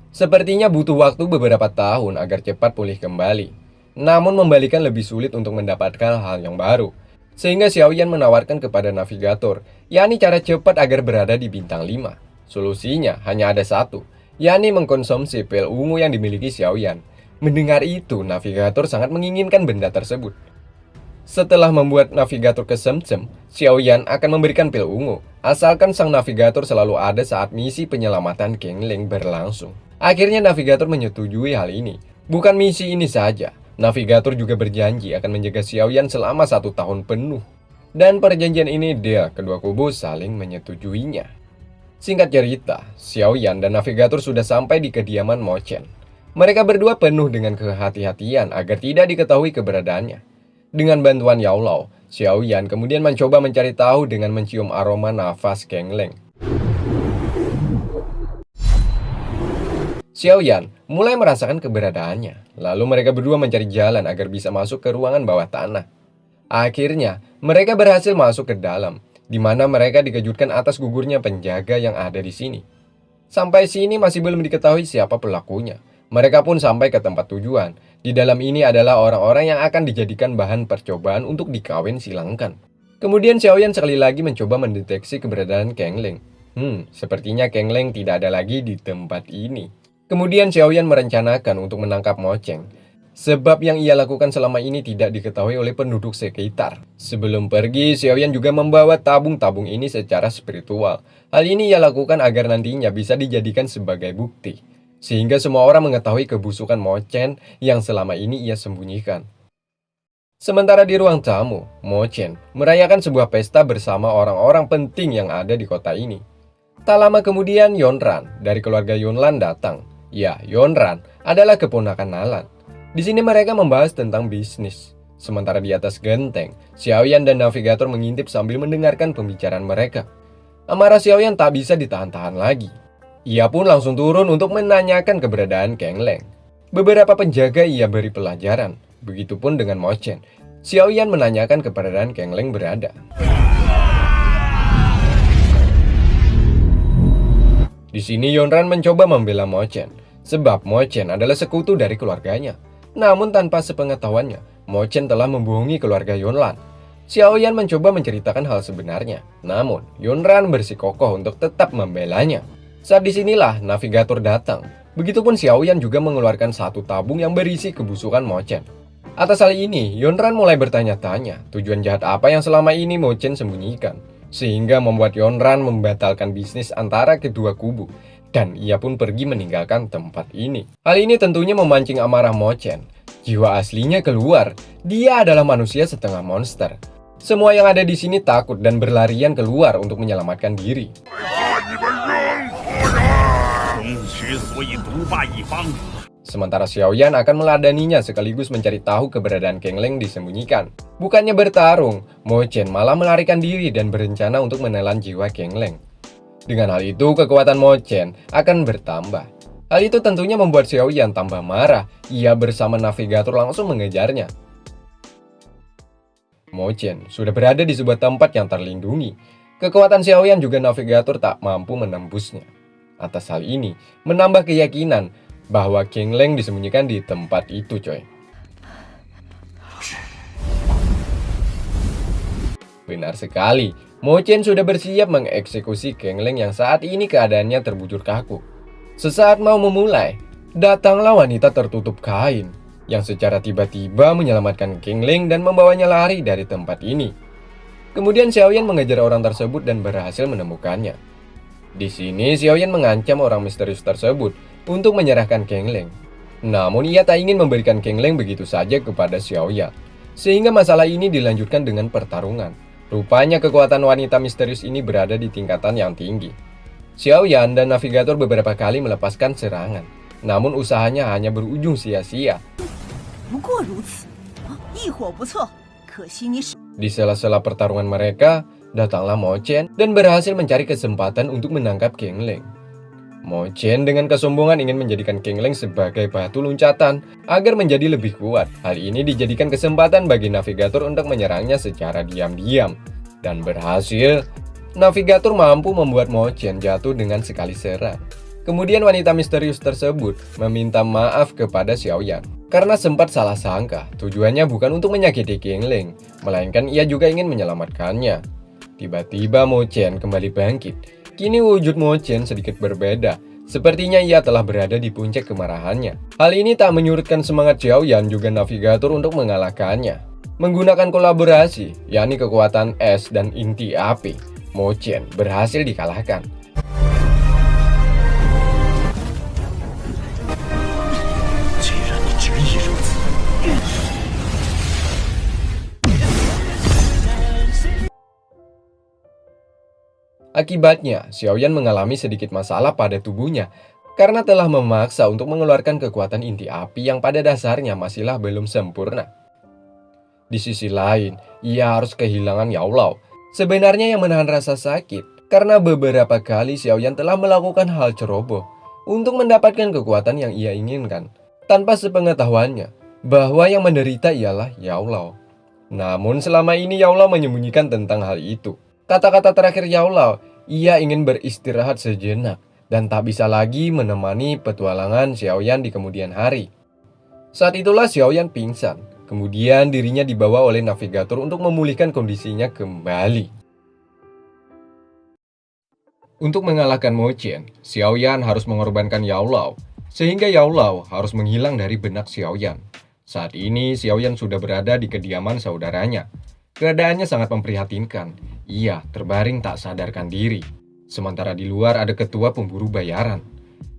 Sepertinya butuh waktu beberapa tahun agar cepat pulih kembali. Namun membalikan lebih sulit untuk mendapatkan hal yang baru. Sehingga Xiaoyan menawarkan kepada navigator, yakni cara cepat agar berada di bintang 5. Solusinya hanya ada satu, yakni mengkonsumsi pil ungu yang dimiliki Xiaoyan. Mendengar itu, navigator sangat menginginkan benda tersebut. Setelah membuat navigator kesemsem, Xiaoyan akan memberikan pil ungu, asalkan sang navigator selalu ada saat misi penyelamatan Keng Leng berlangsung. Akhirnya navigator menyetujui hal ini. Bukan misi ini saja, navigator juga berjanji akan menjaga Xiaoyan selama 1 tahun penuh. Dan perjanjian ini kedua kubu saling menyetujuinya. Singkat cerita, Xiaoyan dan navigator sudah sampai di kediaman Mo Chen. Mereka berdua penuh dengan kehati-hatian agar tidak diketahui keberadaannya. Dengan bantuan Yao Lao, Xiaoyan kemudian mencoba mencari tahu dengan mencium aroma nafas Keng Leng. Xiaoyan mulai merasakan keberadaannya. Lalu mereka berdua mencari jalan agar bisa masuk ke ruangan bawah tanah. Akhirnya, mereka berhasil masuk ke dalam, di mana mereka dikejutkan atas gugurnya penjaga yang ada di sini. Sampai sini masih belum diketahui siapa pelakunya. Mereka pun sampai ke tempat tujuan. Di dalam ini adalah orang-orang yang akan dijadikan bahan percobaan untuk dikawin silangkan. Kemudian Xiaoyan sekali lagi mencoba mendeteksi keberadaan Keng Leng. Sepertinya Keng Leng tidak ada lagi di tempat ini. Kemudian Xiaoyan merencanakan untuk menangkap Mo Cheng. Sebab yang ia lakukan selama ini tidak diketahui oleh penduduk sekitar. Sebelum pergi, Xiaoyan juga membawa tabung-tabung ini secara spiritual. Hal ini ia lakukan agar nantinya bisa dijadikan sebagai bukti. Sehingga semua orang mengetahui kebusukan Mo Chen yang selama ini ia sembunyikan. Sementara di ruang tamu, Mo Chen merayakan sebuah pesta bersama orang-orang penting yang ada di kota ini. Tak lama kemudian Yonran dari keluarga Yunlan datang. Ya, Yonran adalah keponakan Nalan. Di sini mereka membahas tentang bisnis. Sementara di atas genteng, Xiaoyan dan navigator mengintip sambil mendengarkan pembicaraan mereka. Amarah Xiaoyan tak bisa ditahan-tahan lagi. Ia pun langsung turun untuk menanyakan keberadaan Keng Leng. Beberapa penjaga ia beri pelajaran. Begitupun dengan Mo Chen. Xiaoyan menanyakan keberadaan Keng Leng berada. Di sini Yonran mencoba membela Mo Chen, sebab Mo Chen adalah sekutu dari keluarganya. Namun tanpa sepengetahuannya, Mo Chen telah membohongi keluarga Yonlan. Xiaoyan mencoba menceritakan hal sebenarnya, namun Yonran bersikukuh untuk tetap membelanya. Saat disinilah navigator datang. Begitupun Xiaoyan juga mengeluarkan satu tabung yang berisi kebusukan Mo Chen. Atas hal ini, Yonran mulai bertanya-tanya tujuan jahat apa yang selama ini Mo Chen sembunyikan. Sehingga membuat Yonran membatalkan bisnis antara kedua kubu. Dan ia pun pergi meninggalkan tempat ini. Hal ini tentunya memancing amarah Mo Chen. Jiwa aslinya keluar. Dia adalah manusia setengah monster. Semua yang ada di sini takut dan berlarian keluar untuk menyelamatkan diri. Sementara Xiaoyan akan meladaninya sekaligus mencari tahu keberadaan Keng Leng disembunyikan. Bukannya bertarung, Mo Chen malah melarikan diri dan berencana untuk menelan jiwa Keng Leng. Dengan hal itu, kekuatan Mo Chen akan bertambah. Hal itu tentunya membuat Xiaoyan tambah marah. Ia bersama navigator langsung mengejarnya. Mo Chen sudah berada di sebuah tempat yang terlindungi. Kekuatan Xiaoyan juga navigator tak mampu menembusnya. Atas hal ini, menambah keyakinan bahwa Keng Leng disembunyikan di tempat itu, coy. Benar sekali, Mo Chen sudah bersiap mengeksekusi Keng Leng yang saat ini keadaannya terbujur kaku. Sesaat mau memulai, datanglah wanita tertutup kain yang secara tiba-tiba menyelamatkan Keng Leng dan membawanya lari dari tempat ini. Kemudian Xiaoyan mengejar orang tersebut dan berhasil menemukannya. Di sini Xiaoyan mengancam orang misterius tersebut untuk menyerahkan Keng Leng. Namun ia tak ingin memberikan Keng Leng begitu saja kepada Xiaoyan. Sehingga masalah ini dilanjutkan dengan pertarungan. Rupanya kekuatan wanita misterius ini berada di tingkatan yang tinggi. Xiaoyan dan navigator beberapa kali melepaskan serangan. Namun usahanya hanya berujung sia-sia. Di sela-sela pertarungan mereka, datanglah Mo Chen dan berhasil mencari kesempatan untuk menangkap Keng Leng. Mo Chen dengan kesombongan ingin menjadikan Keng Leng sebagai batu loncatan agar menjadi lebih kuat. Hal ini dijadikan kesempatan bagi navigator untuk menyerangnya secara diam-diam. Dan berhasil, navigator mampu membuat Mo Chen jatuh dengan sekali serang. Kemudian wanita misterius tersebut meminta maaf kepada Xiaoyan karena sempat salah sangka. Tujuannya bukan untuk menyakiti Keng Leng, melainkan ia juga ingin menyelamatkannya. Tiba-tiba Mo Chen kembali bangkit. Kini wujud Mo Chen sedikit berbeda. Sepertinya ia telah berada di puncak kemarahannya. Hal ini tak menyurutkan semangat Xiaoyan juga navigator untuk mengalahkannya. Menggunakan kolaborasi, yakni kekuatan es dan inti api, Mo Chen berhasil dikalahkan. Akibatnya, Xiaoyan mengalami sedikit masalah pada tubuhnya karena telah memaksa untuk mengeluarkan kekuatan inti api yang pada dasarnya masihlah belum sempurna. Di sisi lain, ia harus kehilangan Yaolao. Sebenarnya yang menahan rasa sakit karena beberapa kali Xiaoyan telah melakukan hal ceroboh untuk mendapatkan kekuatan yang ia inginkan tanpa sepengetahuannya bahwa yang menderita ialah Yaolao. Namun selama ini Yaolao menyembunyikan tentang hal itu. Kata-kata terakhir Yaolao, ia ingin beristirahat sejenak dan tak bisa lagi menemani petualangan Xiaoyan di kemudian hari. Saat itulah Xiaoyan pingsan, kemudian dirinya dibawa oleh navigator untuk memulihkan kondisinya kembali. Untuk mengalahkan Mo Chen, Xiaoyan harus mengorbankan Yaolao, sehingga Yaolao harus menghilang dari benak Xiaoyan. Saat ini Xiaoyan sudah berada di kediaman saudaranya. Keadaannya sangat memprihatinkan. Ia terbaring tak sadarkan diri. Sementara di luar ada ketua pemburu bayaran.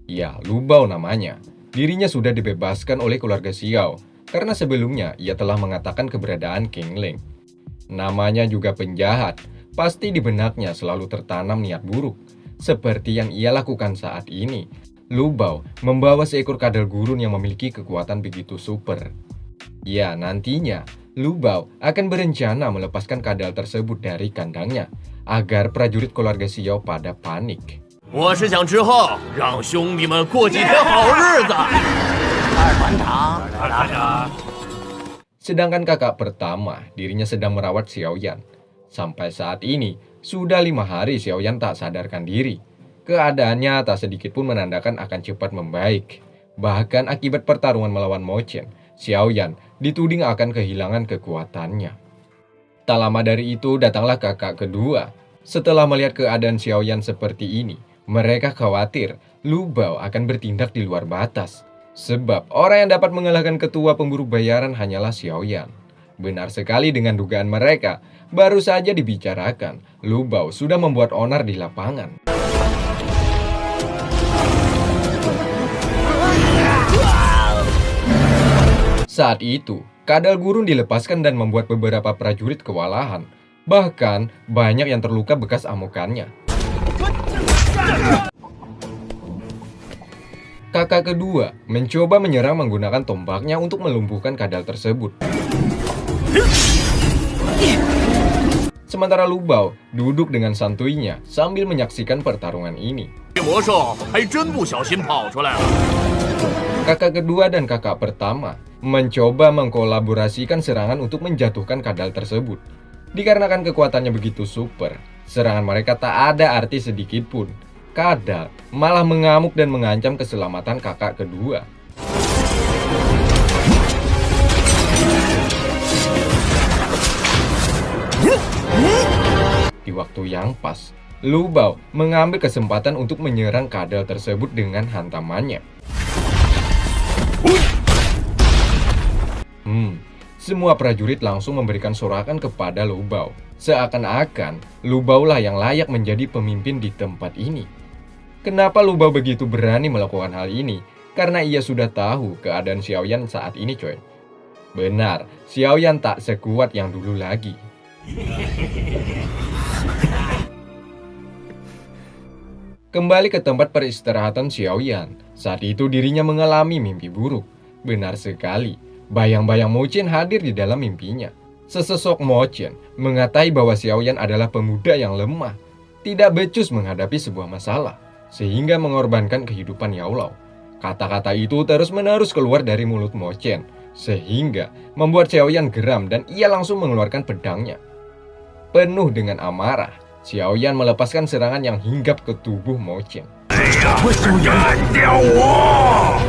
Ya, Lu Bao namanya. Dirinya sudah dibebaskan oleh keluarga Xiao karena sebelumnya ia telah mengatakan keberadaan King Ling. Namanya juga penjahat. Pasti di benaknya selalu tertanam niat buruk. Seperti yang ia lakukan saat ini. Lu Bao membawa seekor kadal gurun yang memiliki kekuatan begitu super. Ya, nantinya Lu Bao akan berencana melepaskan kadal tersebut dari kandangnya agar prajurit keluarga Xiao pada panik. 我是想之后让兄弟们过几天好日子。Sedangkan kakak pertama, dirinya sedang merawat Xiaoyan. Sampai saat ini, sudah 5 hari Xiaoyan tak sadarkan diri. Keadaannya tak sedikit pun menandakan akan cepat membaik. Bahkan akibat pertarungan melawan Mo Chen, Xiaoyan dituding akan kehilangan kekuatannya. Tak lama dari itu datanglah kakak kedua. Setelah melihat keadaan Xiaoyan seperti ini, mereka khawatir Lu Bao akan bertindak di luar batas. Sebab orang yang dapat mengalahkan ketua pemburu bayaran hanyalah Xiaoyan. Benar sekali dengan dugaan mereka, baru saja dibicarakan, Lu Bao sudah membuat onar di lapangan. Saat itu, kadal gurun dilepaskan dan membuat beberapa prajurit kewalahan. Bahkan, banyak yang terluka bekas amukannya. Kakak kedua mencoba menyerang menggunakan tombaknya untuk melumpuhkan kadal tersebut. Sementara Lu Bao duduk dengan santuinya sambil menyaksikan pertarungan ini. 这魔兽还真不小心跑出来了。 Kakak kedua dan kakak pertama mencoba mengkolaborasikan serangan untuk menjatuhkan kadal tersebut. Dikarenakan kekuatannya begitu super, serangan mereka tak ada arti sedikit pun. Kadal malah mengamuk dan mengancam keselamatan kakak kedua. Di waktu yang pas, Lu Bao mengambil kesempatan untuk menyerang kadal tersebut dengan hantamannya. Semua prajurit langsung memberikan sorakan kepada Lu Bao. Seakan-akan Lu Bao lah yang layak menjadi pemimpin di tempat ini. Kenapa Lu Bao begitu berani melakukan hal ini? Karena ia sudah tahu keadaan Xiaoyan saat ini, coy. Benar, Xiaoyan tak sekuat yang dulu lagi. Kembali ke tempat peristirahatan Xiaoyan. Saat itu dirinya mengalami mimpi buruk. Benar sekali, bayang-bayang Mo Chen hadir di dalam mimpinya. Sesosok Mo Chen mengatai bahwa Xiaoyan adalah pemuda yang lemah, tidak becus menghadapi sebuah masalah, sehingga mengorbankan kehidupan Yaolao. Kata-kata itu terus-menerus keluar dari mulut Mo Chen, sehingga membuat Xiaoyan geram dan ia langsung mengeluarkan pedangnya. Penuh dengan amarah, Xiaoyan melepaskan serangan yang hinggap ke tubuh Mo Chen. 干掉我！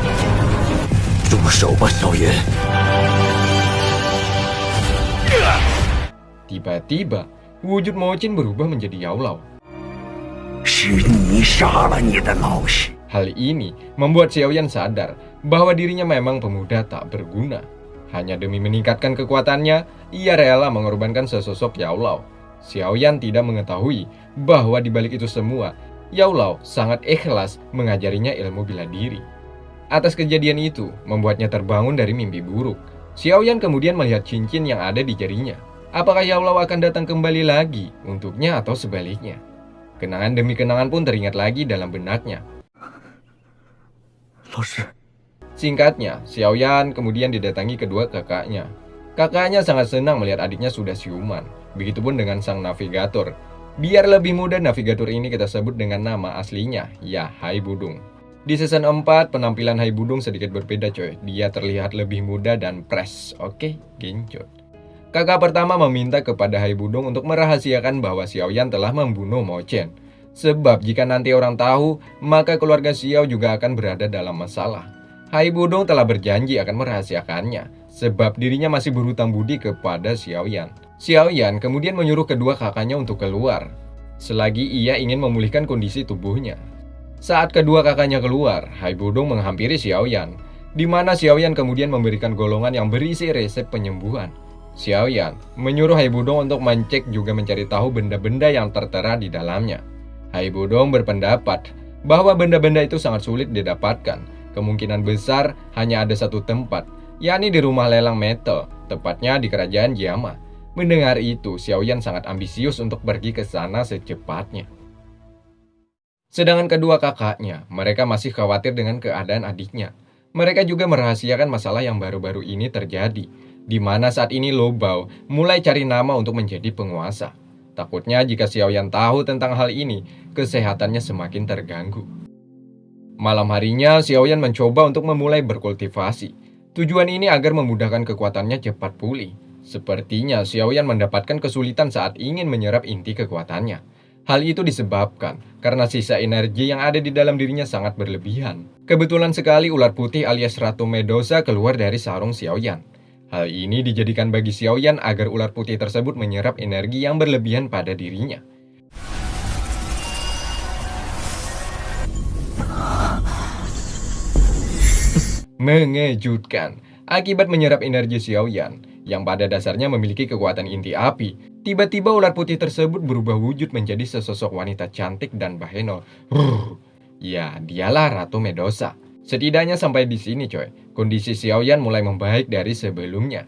住手吧，小云！ Tiba-tiba, wujud Mo Chen berubah menjadi Yaolao. 是你杀了你的老师。 Hal ini membuat Xiaoyan sadar bahwa dirinya memang pemuda tak berguna. Hanya demi meningkatkan kekuatannya, ia rela mengorbankan sesosok Yaolao. Xiaoyan tidak mengetahui bahwa di balik itu semua, Yaolao sangat ikhlas mengajarinya ilmu bela diri. Atas kejadian itu, membuatnya terbangun dari mimpi buruk. Xiaoyan kemudian melihat cincin yang ada di jarinya. Apakah Yaolao akan datang kembali lagi untuknya atau sebaliknya? Kenangan demi kenangan pun teringat lagi dalam benaknya. 老师， Singkatnya, Xiaoyan kemudian didatangi kedua kakaknya. Kakaknya sangat senang melihat adiknya sudah siuman. Begitupun dengan sang navigator. Biar lebih mudah, navigator ini kita sebut dengan nama aslinya, ya Hai Budung. Di season 4, penampilan Hai Budung sedikit berbeda, coy. Dia terlihat lebih muda dan fresh. Oke, genjot. Kakak pertama meminta kepada Hai Budung untuk merahasiakan bahwa Xiaoyan telah membunuh Mo Chen. Sebab jika nanti orang tahu, maka keluarga Xiao juga akan berada dalam masalah. Hai Budong telah berjanji akan merahasiakannya, sebab dirinya masih berhutang budi kepada Xiaoyan. Xiaoyan kemudian menyuruh kedua kakaknya untuk keluar, selagi ia ingin memulihkan kondisi tubuhnya. Saat kedua kakaknya keluar, Hai Budong menghampiri Xiaoyan. di mana Xiaoyan kemudian memberikan golongan yang berisi resep penyembuhan. Xiaoyan menyuruh Haibudong untuk mencek juga mencari tahu benda-benda yang tertera di dalamnya. Haibudong berpendapat bahwa benda-benda itu sangat sulit didapatkan. Kemungkinan besar hanya ada satu tempat, yakni di rumah lelang metal, tepatnya di kerajaan Jiama. Mendengar itu, Xiaoyan sangat ambisius untuk pergi ke sana secepatnya. Sedangkan kedua kakaknya, mereka masih khawatir dengan keadaan adiknya. Mereka juga merahasiakan masalah yang baru-baru ini terjadi, di mana saat ini Lu Bao mulai cari nama untuk menjadi penguasa. Takutnya jika Xiaoyan tahu tentang hal ini, kesehatannya semakin terganggu. Malam harinya, Xiaoyan mencoba untuk memulai berkultivasi. Tujuan ini agar memudahkan kekuatannya cepat pulih. Sepertinya Xiaoyan mendapatkan kesulitan saat ingin menyerap inti kekuatannya. Hal itu disebabkan karena sisa energi yang ada di dalam dirinya sangat berlebihan. Kebetulan sekali ular putih alias Ratu Medusa keluar dari sarung Xiaoyan. Hal ini dijadikan bagi Xiaoyan agar ular putih tersebut menyerap energi yang berlebihan pada dirinya. Mengejutkan, akibat menyerap energi Xiaoyan yang pada dasarnya memiliki kekuatan inti api, tiba-tiba ular putih tersebut berubah wujud menjadi sesosok wanita cantik dan bahenol. Ya, dialah Ratu Medusa. Setidaknya sampai di sini coy, kondisi Xiaoyan mulai membaik dari sebelumnya.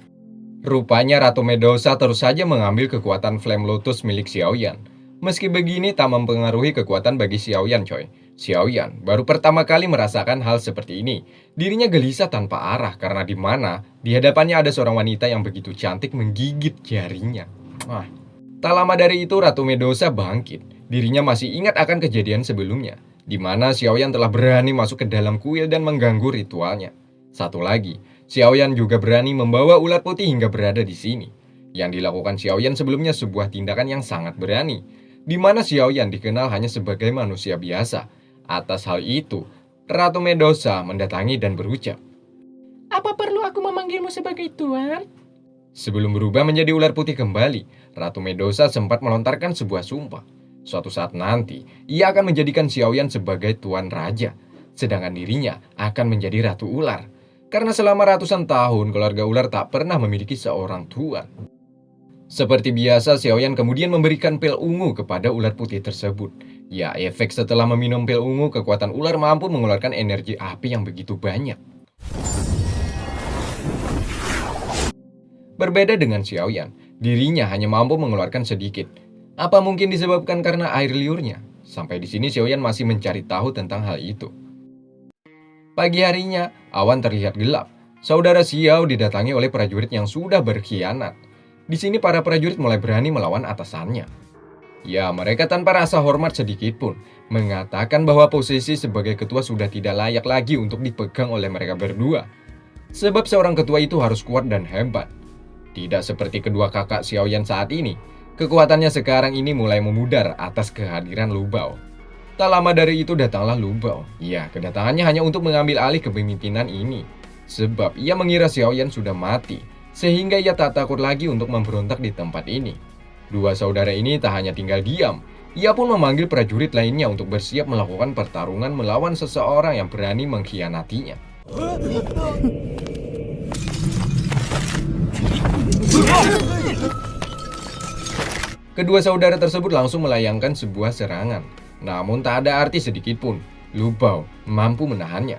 Rupanya Ratu Medusa terus saja mengambil kekuatan Flame Lotus milik Xiaoyan. Meski begini tak mempengaruhi kekuatan bagi Xiaoyan coy. Xiaoyan baru pertama kali merasakan hal seperti ini. Dirinya gelisah tanpa arah karena di mana di hadapannya ada seorang wanita yang begitu cantik menggigit jarinya. Tak lama dari itu Ratu Medusa bangkit. Dirinya masih ingat akan kejadian sebelumnya, di mana Xiaoyan telah berani masuk ke dalam kuil dan mengganggu ritualnya. Satu lagi, Xiaoyan juga berani membawa ular putih hingga berada di sini. Yang dilakukan Xiaoyan sebelumnya sebuah tindakan yang sangat berani, di mana Xiaoyan dikenal hanya sebagai manusia biasa. Atas hal itu, Ratu Medusa mendatangi dan berucap, "Apa perlu aku memanggilmu sebagai tuan?" Sebelum berubah menjadi ular putih kembali, Ratu Medusa sempat melontarkan sebuah sumpah. Suatu saat nanti, ia akan menjadikan Xiaoyan sebagai tuan raja, sedangkan dirinya akan menjadi ratu ular. Karena selama ratusan tahun, keluarga ular tak pernah memiliki seorang tuan. Seperti biasa, Xiaoyan kemudian memberikan pil ungu kepada ular putih tersebut. Ya, efek setelah meminum pil ungu, kekuatan ular mampu mengeluarkan energi api yang begitu banyak. Berbeda dengan Xiaoyan, dirinya hanya mampu mengeluarkan sedikit. Apa mungkin disebabkan karena air liurnya? Sampai di sini Xiaoyan masih mencari tahu tentang hal itu. Pagi harinya, awan terlihat gelap. Saudara Xiao didatangi oleh prajurit yang sudah berkhianat. Di sini para prajurit mulai berani melawan atasannya. Ya, mereka tanpa rasa hormat sedikit pun mengatakan bahwa posisi sebagai ketua sudah tidak layak lagi untuk dipegang oleh mereka berdua. Sebab seorang ketua itu harus kuat dan hebat. Tidak seperti kedua kakak Xiaoyan saat ini. Kekuatannya sekarang ini mulai memudar atas kehadiran Lu Bao. Tak lama dari itu datanglah Lu Bao. Ya, kedatangannya hanya untuk mengambil alih kepemimpinan ini. Sebab ia mengira Xiaoyan sudah mati, sehingga ia tak takut lagi untuk memberontak di tempat ini. Dua saudara ini tak hanya tinggal diam, ia pun memanggil prajurit lainnya untuk bersiap melakukan pertarungan melawan seseorang yang berani mengkhianatinya. Kedua saudara tersebut langsung melayangkan sebuah serangan. Namun tak ada arti sedikit pun. Lu Bao mampu menahannya.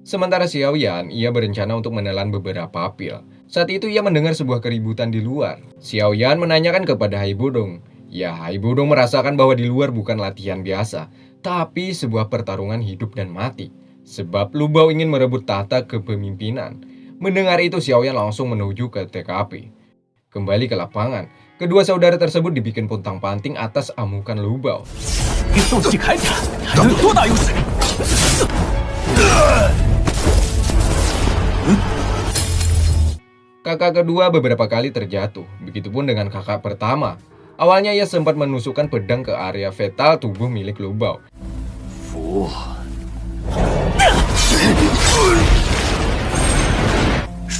Sementara Xiaoyan, ia berencana untuk menelan beberapa pil. Saat itu ia mendengar sebuah keributan di luar. Xiaoyan menanyakan kepada Haibudong. Ya, Haibudong merasakan bahwa di luar bukan latihan biasa, tapi sebuah pertarungan hidup dan mati. Sebab Lu Bao ingin merebut tahta kepemimpinan. Mendengar itu, Xiaoyan langsung menuju ke TKP. Kembali ke lapangan, kedua saudara tersebut dibikin pontang-panting atas amukan Lu Bao. Kakak kedua beberapa kali terjatuh, begitupun dengan kakak pertama. Awalnya ia sempat menusukkan pedang ke area fetal tubuh milik Lu Bao.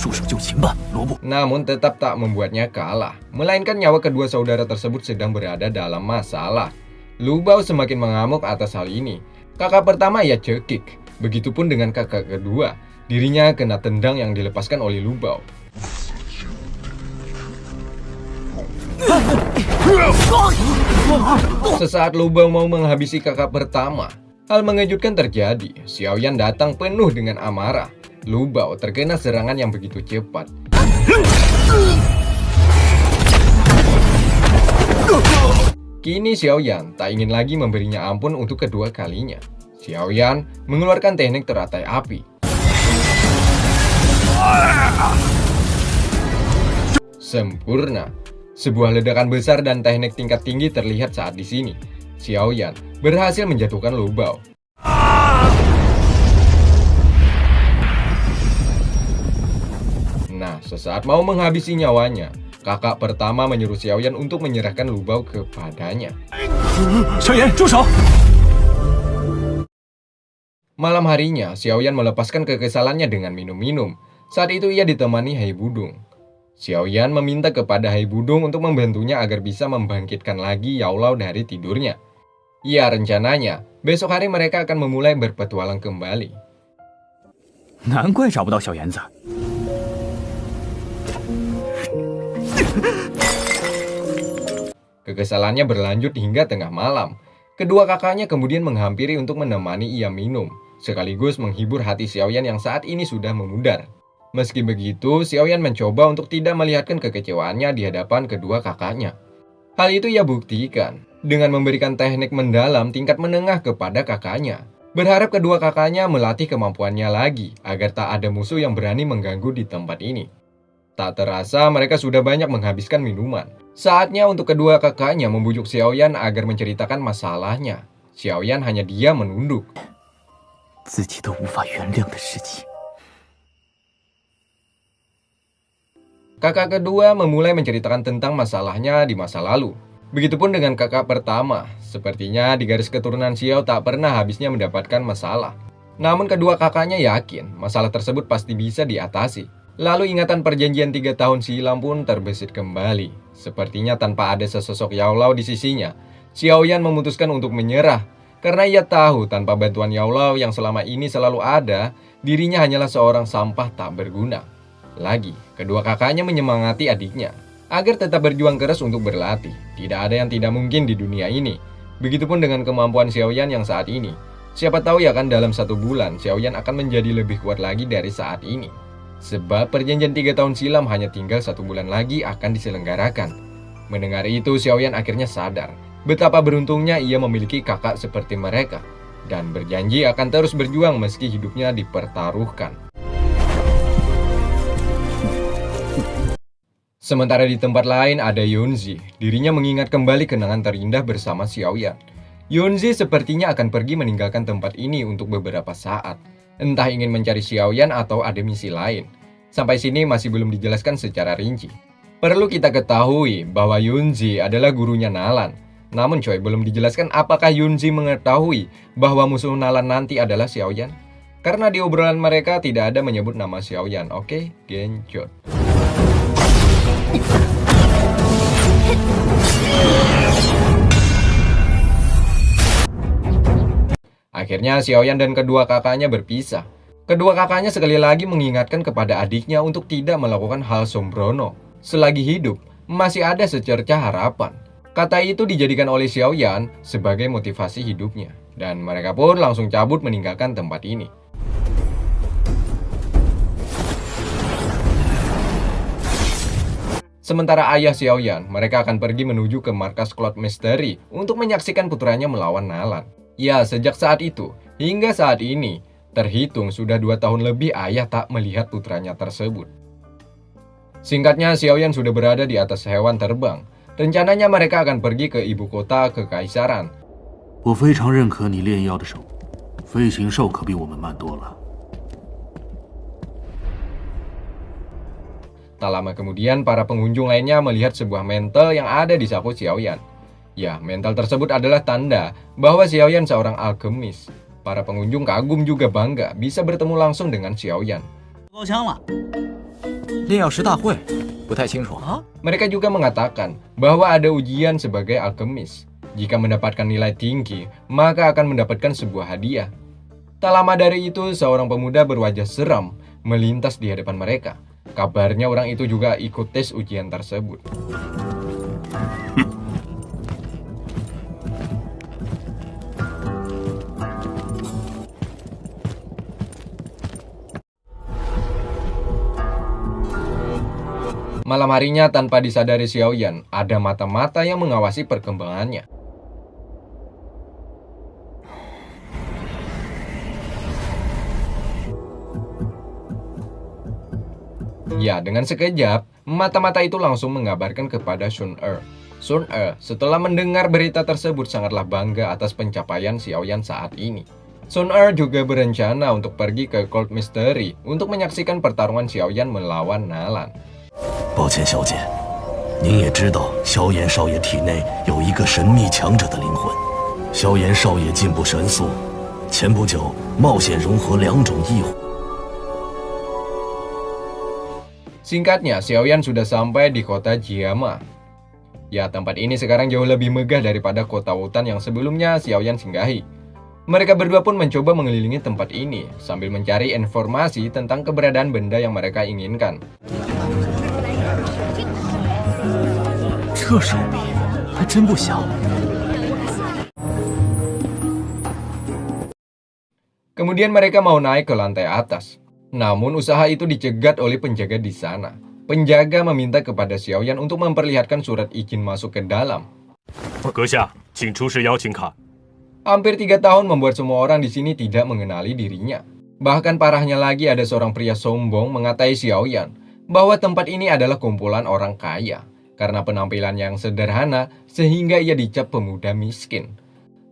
束手就擒吧，罗布。 Namun tetap tak membuatnya kalah, melainkan nyawa kedua saudara tersebut sedang berada dalam masalah. Lu Bao semakin mengamuk atas hal ini. Kakak pertama ia cekik, begitupun dengan kakak kedua. Dirinya kena tendang yang dilepaskan oleh Lu Bao. Sesaat Lu Bao mau menghabisi kakak pertama, hal mengejutkan terjadi. Xiaoyan datang penuh dengan amarah. Lu Bao terkena serangan yang begitu cepat. Kini Xiaoyan tak ingin lagi memberinya ampun untuk kedua kalinya. Xiaoyan mengeluarkan teknik teratai api. Sempurna. Sebuah ledakan besar dan teknik tingkat tinggi terlihat saat di sini. Xiaoyan berhasil menjatuhkan Lu Bao. Nah, sesaat mau menghabisi nyawanya, kakak pertama menyuruh Xiaoyan untuk menyerahkan Lu Bao kepadanya. 小妍，住手！ Malam harinya, Xiaoyan melepaskan kekesalannya dengan minum-minum. Saat itu ia ditemani Hai Budong. Xiaoyan meminta kepada Hai Budong untuk membantunya agar bisa membangkitkan lagi Yao Lao dari tidurnya. Ya, rencananya, besok hari mereka akan memulai berpetualang kembali. 难怪找不到小妍子。 Kekesalannya berlanjut hingga tengah malam. Kedua kakaknya kemudian menghampiri untuk menemani ia minum, sekaligus menghibur hati Xiaoyan yang saat ini sudah memudar. Meski begitu, Xiaoyan mencoba untuk tidak melihatkan kekecewaannya di hadapan kedua kakaknya. Hal itu ia buktikan dengan memberikan teknik mendalam tingkat menengah kepada kakaknya. Berharap kedua kakaknya melatih kemampuannya lagi agar tak ada musuh yang berani mengganggu di tempat ini. Tak terasa mereka sudah banyak menghabiskan minuman. Saatnya untuk kedua kakaknya membujuk Xiaoyan agar menceritakan masalahnya. Xiaoyan hanya diam menunduk. 自己都无法原谅的事情。 Kakak kedua memulai menceritakan tentang masalahnya di masa lalu. Begitupun dengan kakak pertama. Sepertinya di garis keturunan Xiao tak pernah habisnya mendapatkan masalah. Namun kedua kakaknya yakin masalah tersebut pasti bisa diatasi. Lalu ingatan perjanjian 3 tahun silam pun terbesit kembali. Sepertinya tanpa ada sesosok Yao Lao di sisinya, Xiaoyan memutuskan untuk menyerah. Karena ia tahu tanpa bantuan Yao Lao yang selama ini selalu ada, dirinya hanyalah seorang sampah tak berguna. Lagi, kedua kakaknya menyemangati adiknya agar tetap berjuang keras untuk berlatih. Tidak ada yang tidak mungkin di dunia ini. Begitupun dengan kemampuan Xiaoyan yang saat ini. Siapa tahu ya kan dalam 1 bulan Xiaoyan akan menjadi lebih kuat lagi dari saat ini. Sebab perjanjian 3 tahun silam hanya tinggal 1 bulan lagi akan diselenggarakan. Mendengar itu, Xiaoyan akhirnya sadar betapa beruntungnya ia memiliki kakak seperti mereka. Dan berjanji akan terus berjuang meski hidupnya dipertaruhkan. Sementara di tempat lain ada Yunzi. Dirinya mengingat kembali kenangan terindah bersama Xiaoyan. Yunzi sepertinya akan pergi meninggalkan tempat ini untuk beberapa saat. Entah ingin mencari Xiaoyan atau ada misi lain. Sampai sini masih belum dijelaskan secara rinci. Perlu kita ketahui bahwa Yunzi adalah gurunya Nalan. Namun coy, belum dijelaskan apakah Yunzi mengetahui bahwa musuh Nalan nanti adalah Xiaoyan. Karena di obrolan mereka tidak ada menyebut nama Xiaoyan, oke? Genjot. Akhirnya Xiaoyan dan kedua kakaknya berpisah. Kedua kakaknya sekali lagi mengingatkan kepada adiknya untuk tidak melakukan hal sembrono. Selagi hidup, masih ada secercah harapan. Kata itu dijadikan oleh Xiaoyan sebagai motivasi hidupnya. Dan mereka pun langsung cabut meninggalkan tempat ini. Sementara ayah Xiaoyan, mereka akan pergi menuju ke markas Cloud Mystery untuk menyaksikan putranya melawan Nalan. Ya, sejak saat itu, hingga saat ini, terhitung sudah 2 tahun lebih ayah tak melihat putranya tersebut. Singkatnya, Xiaoyan sudah berada di atas hewan terbang. Rencananya mereka akan pergi ke ibu kota kekaisaran. 我非常认可你炼药的手，飞行兽可比我们慢多了。 Tak lama kemudian, para pengunjung lainnya melihat sebuah mantel yang ada di saku Xiaoyan. Ya, mantel tersebut adalah tanda bahwa Xiaoyan seorang alkemis. Para pengunjung kagum juga bangga bisa bertemu langsung dengan Xiaoyan. 高枪了，炼药师大会，不太清楚。 Mereka juga mengatakan bahwa ada ujian sebagai alkemis. Jika mendapatkan nilai tinggi, maka akan mendapatkan sebuah hadiah. Tak lama dari itu, seorang pemuda berwajah seram melintas di hadapan mereka. Kabarnya orang itu juga ikut tes ujian tersebut. Malam harinya, tanpa disadari Xiaoyan, ada mata-mata yang mengawasi perkembangannya. Ya, dengan sekejap, mata-mata itu langsung mengabarkan kepada Sun Er. Sun Er, setelah mendengar berita tersebut, sangatlah bangga atas pencapaian Xiaoyan saat ini. Sun Er juga berencana untuk pergi ke Cold Mystery untuk menyaksikan pertarungan Xiaoyan melawan Nalan. 抱歉，小姐，您也知道萧炎少爷体内有一个神秘强者的灵魂。萧炎少爷进步神速，前不久冒险融合2种异火。 Singkatnya, Xiaoyan sudah sampai di kota Jiama. Ya, tempat ini sekarang jauh lebih megah daripada kota Wutan yang sebelumnya Xiaoyan singgahi. Mereka berdua pun mencoba mengelilingi tempat ini sambil mencari informasi tentang keberadaan benda yang mereka inginkan. 这手笔还真不小。 Kemudian mereka mau naik ke lantai atas. Namun usaha itu dicegat oleh penjaga di sana. Penjaga meminta kepada Xiaoyan untuk memperlihatkan surat izin masuk ke dalam. 阁下，请出示邀请卡。 Hampir 3 tahun membuat semua orang di sini tidak mengenali dirinya. Bahkan parahnya lagi, ada seorang pria sombong mengatai Xiaoyan bahwa tempat ini adalah kumpulan orang kaya karena penampilan yang sederhana sehingga ia dicap pemuda miskin.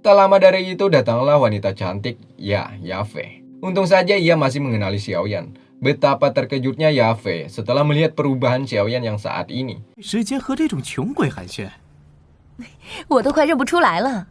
Tak lama dari itu datanglah wanita cantik, ya, Yafe. Untung saja ia masih mengenali Xiaoyan. Betapa terkejutnya Yafe setelah melihat perubahan Xiaoyan yang saat ini. 直接和这种穷鬼寒暄，我都快认不出来了。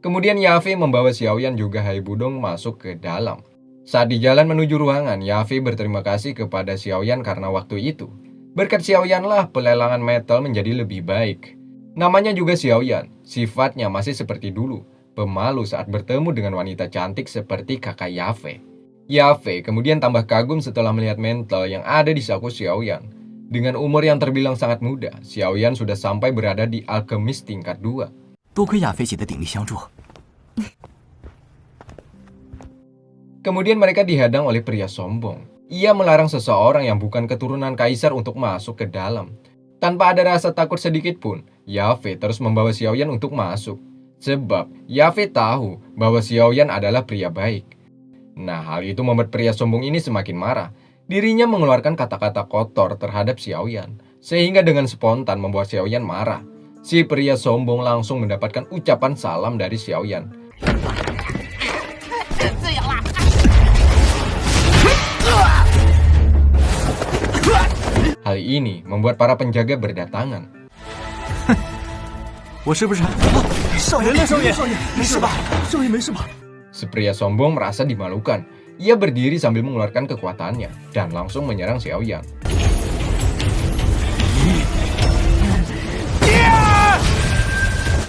Kemudian Yafe membawa Xiaoyan juga Hai Budong masuk ke dalam. Saat di jalan menuju ruangan, Yafe berterima kasih kepada Xiaoyan karena waktu itu. Berkat Xiaoyan lah pelelangan metal menjadi lebih baik. Namanya juga Xiaoyan, sifatnya masih seperti dulu, pemalu saat bertemu dengan wanita cantik seperti kakak Yafe. Yafe kemudian tambah kagum setelah melihat mental yang ada di saku Xiaoyan. Dengan umur yang terbilang sangat muda, Xiaoyan sudah sampai berada di alkemis tingkat 2. 多亏亚菲姐的鼎力相助。 Kemudian mereka dihadang oleh pria sombong. Ia melarang seseorang yang bukan keturunan kaisar untuk masuk ke dalam. Tanpa ada rasa takut sedikit pun, Yafe terus membawa Xiaoyan untuk masuk. Sebab Yafe tahu bahwa Xiaoyan adalah pria baik. Nah, hal itu membuat pria sombong ini semakin marah. Dirinya mengeluarkan kata-kata kotor terhadap Xiaoyan, sehingga dengan spontan membuat Xiaoyan marah. Si pria sombong langsung mendapatkan ucapan salam dari Xiaoyan. Hal ini membuat para penjaga berdatangan. 我是不是？少爷，少爷，少爷，没事吧？少爷没事吧？ Si pria sombong merasa dimalukan. Ia berdiri sambil mengeluarkan kekuatannya dan langsung menyerang Xiaoyan.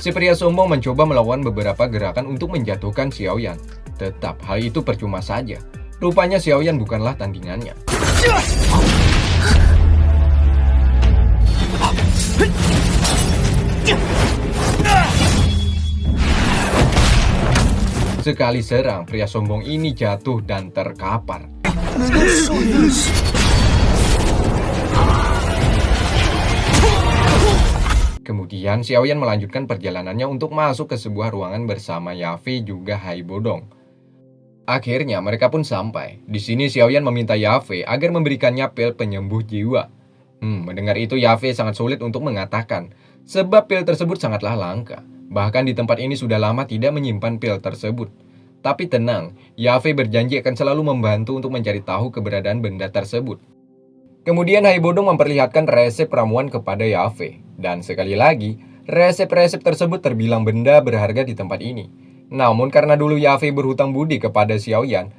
Si pria sombong mencoba melakukan beberapa gerakan untuk menjatuhkan Xiaoyan. Tetap hal itu percuma saja. Rupanya Xiaoyan bukanlah tandingannya. Sekali serang, pria sombong ini jatuh dan terkapar. Kemudian Xiaoyan melanjutkan perjalanannya untuk masuk ke sebuah ruangan bersama Yafe juga Hai Budong. Akhirnya mereka pun sampai. Di sini Xiaoyan meminta Yafe agar memberikannya pil penyembuh jiwa. Mendengar itu Yafe sangat sulit untuk mengatakan, sebab pil tersebut sangatlah langka. Bahkan di tempat ini sudah lama tidak menyimpan pil tersebut. Tapi tenang, Yafe berjanji akan selalu membantu untuk mencari tahu keberadaan benda tersebut. Kemudian Hai Budong memperlihatkan resep ramuan kepada Yafe. Dan sekali lagi, resep-resep tersebut terbilang benda berharga di tempat ini. Namun karena dulu Yafe berhutang budi kepada Xiaoyan,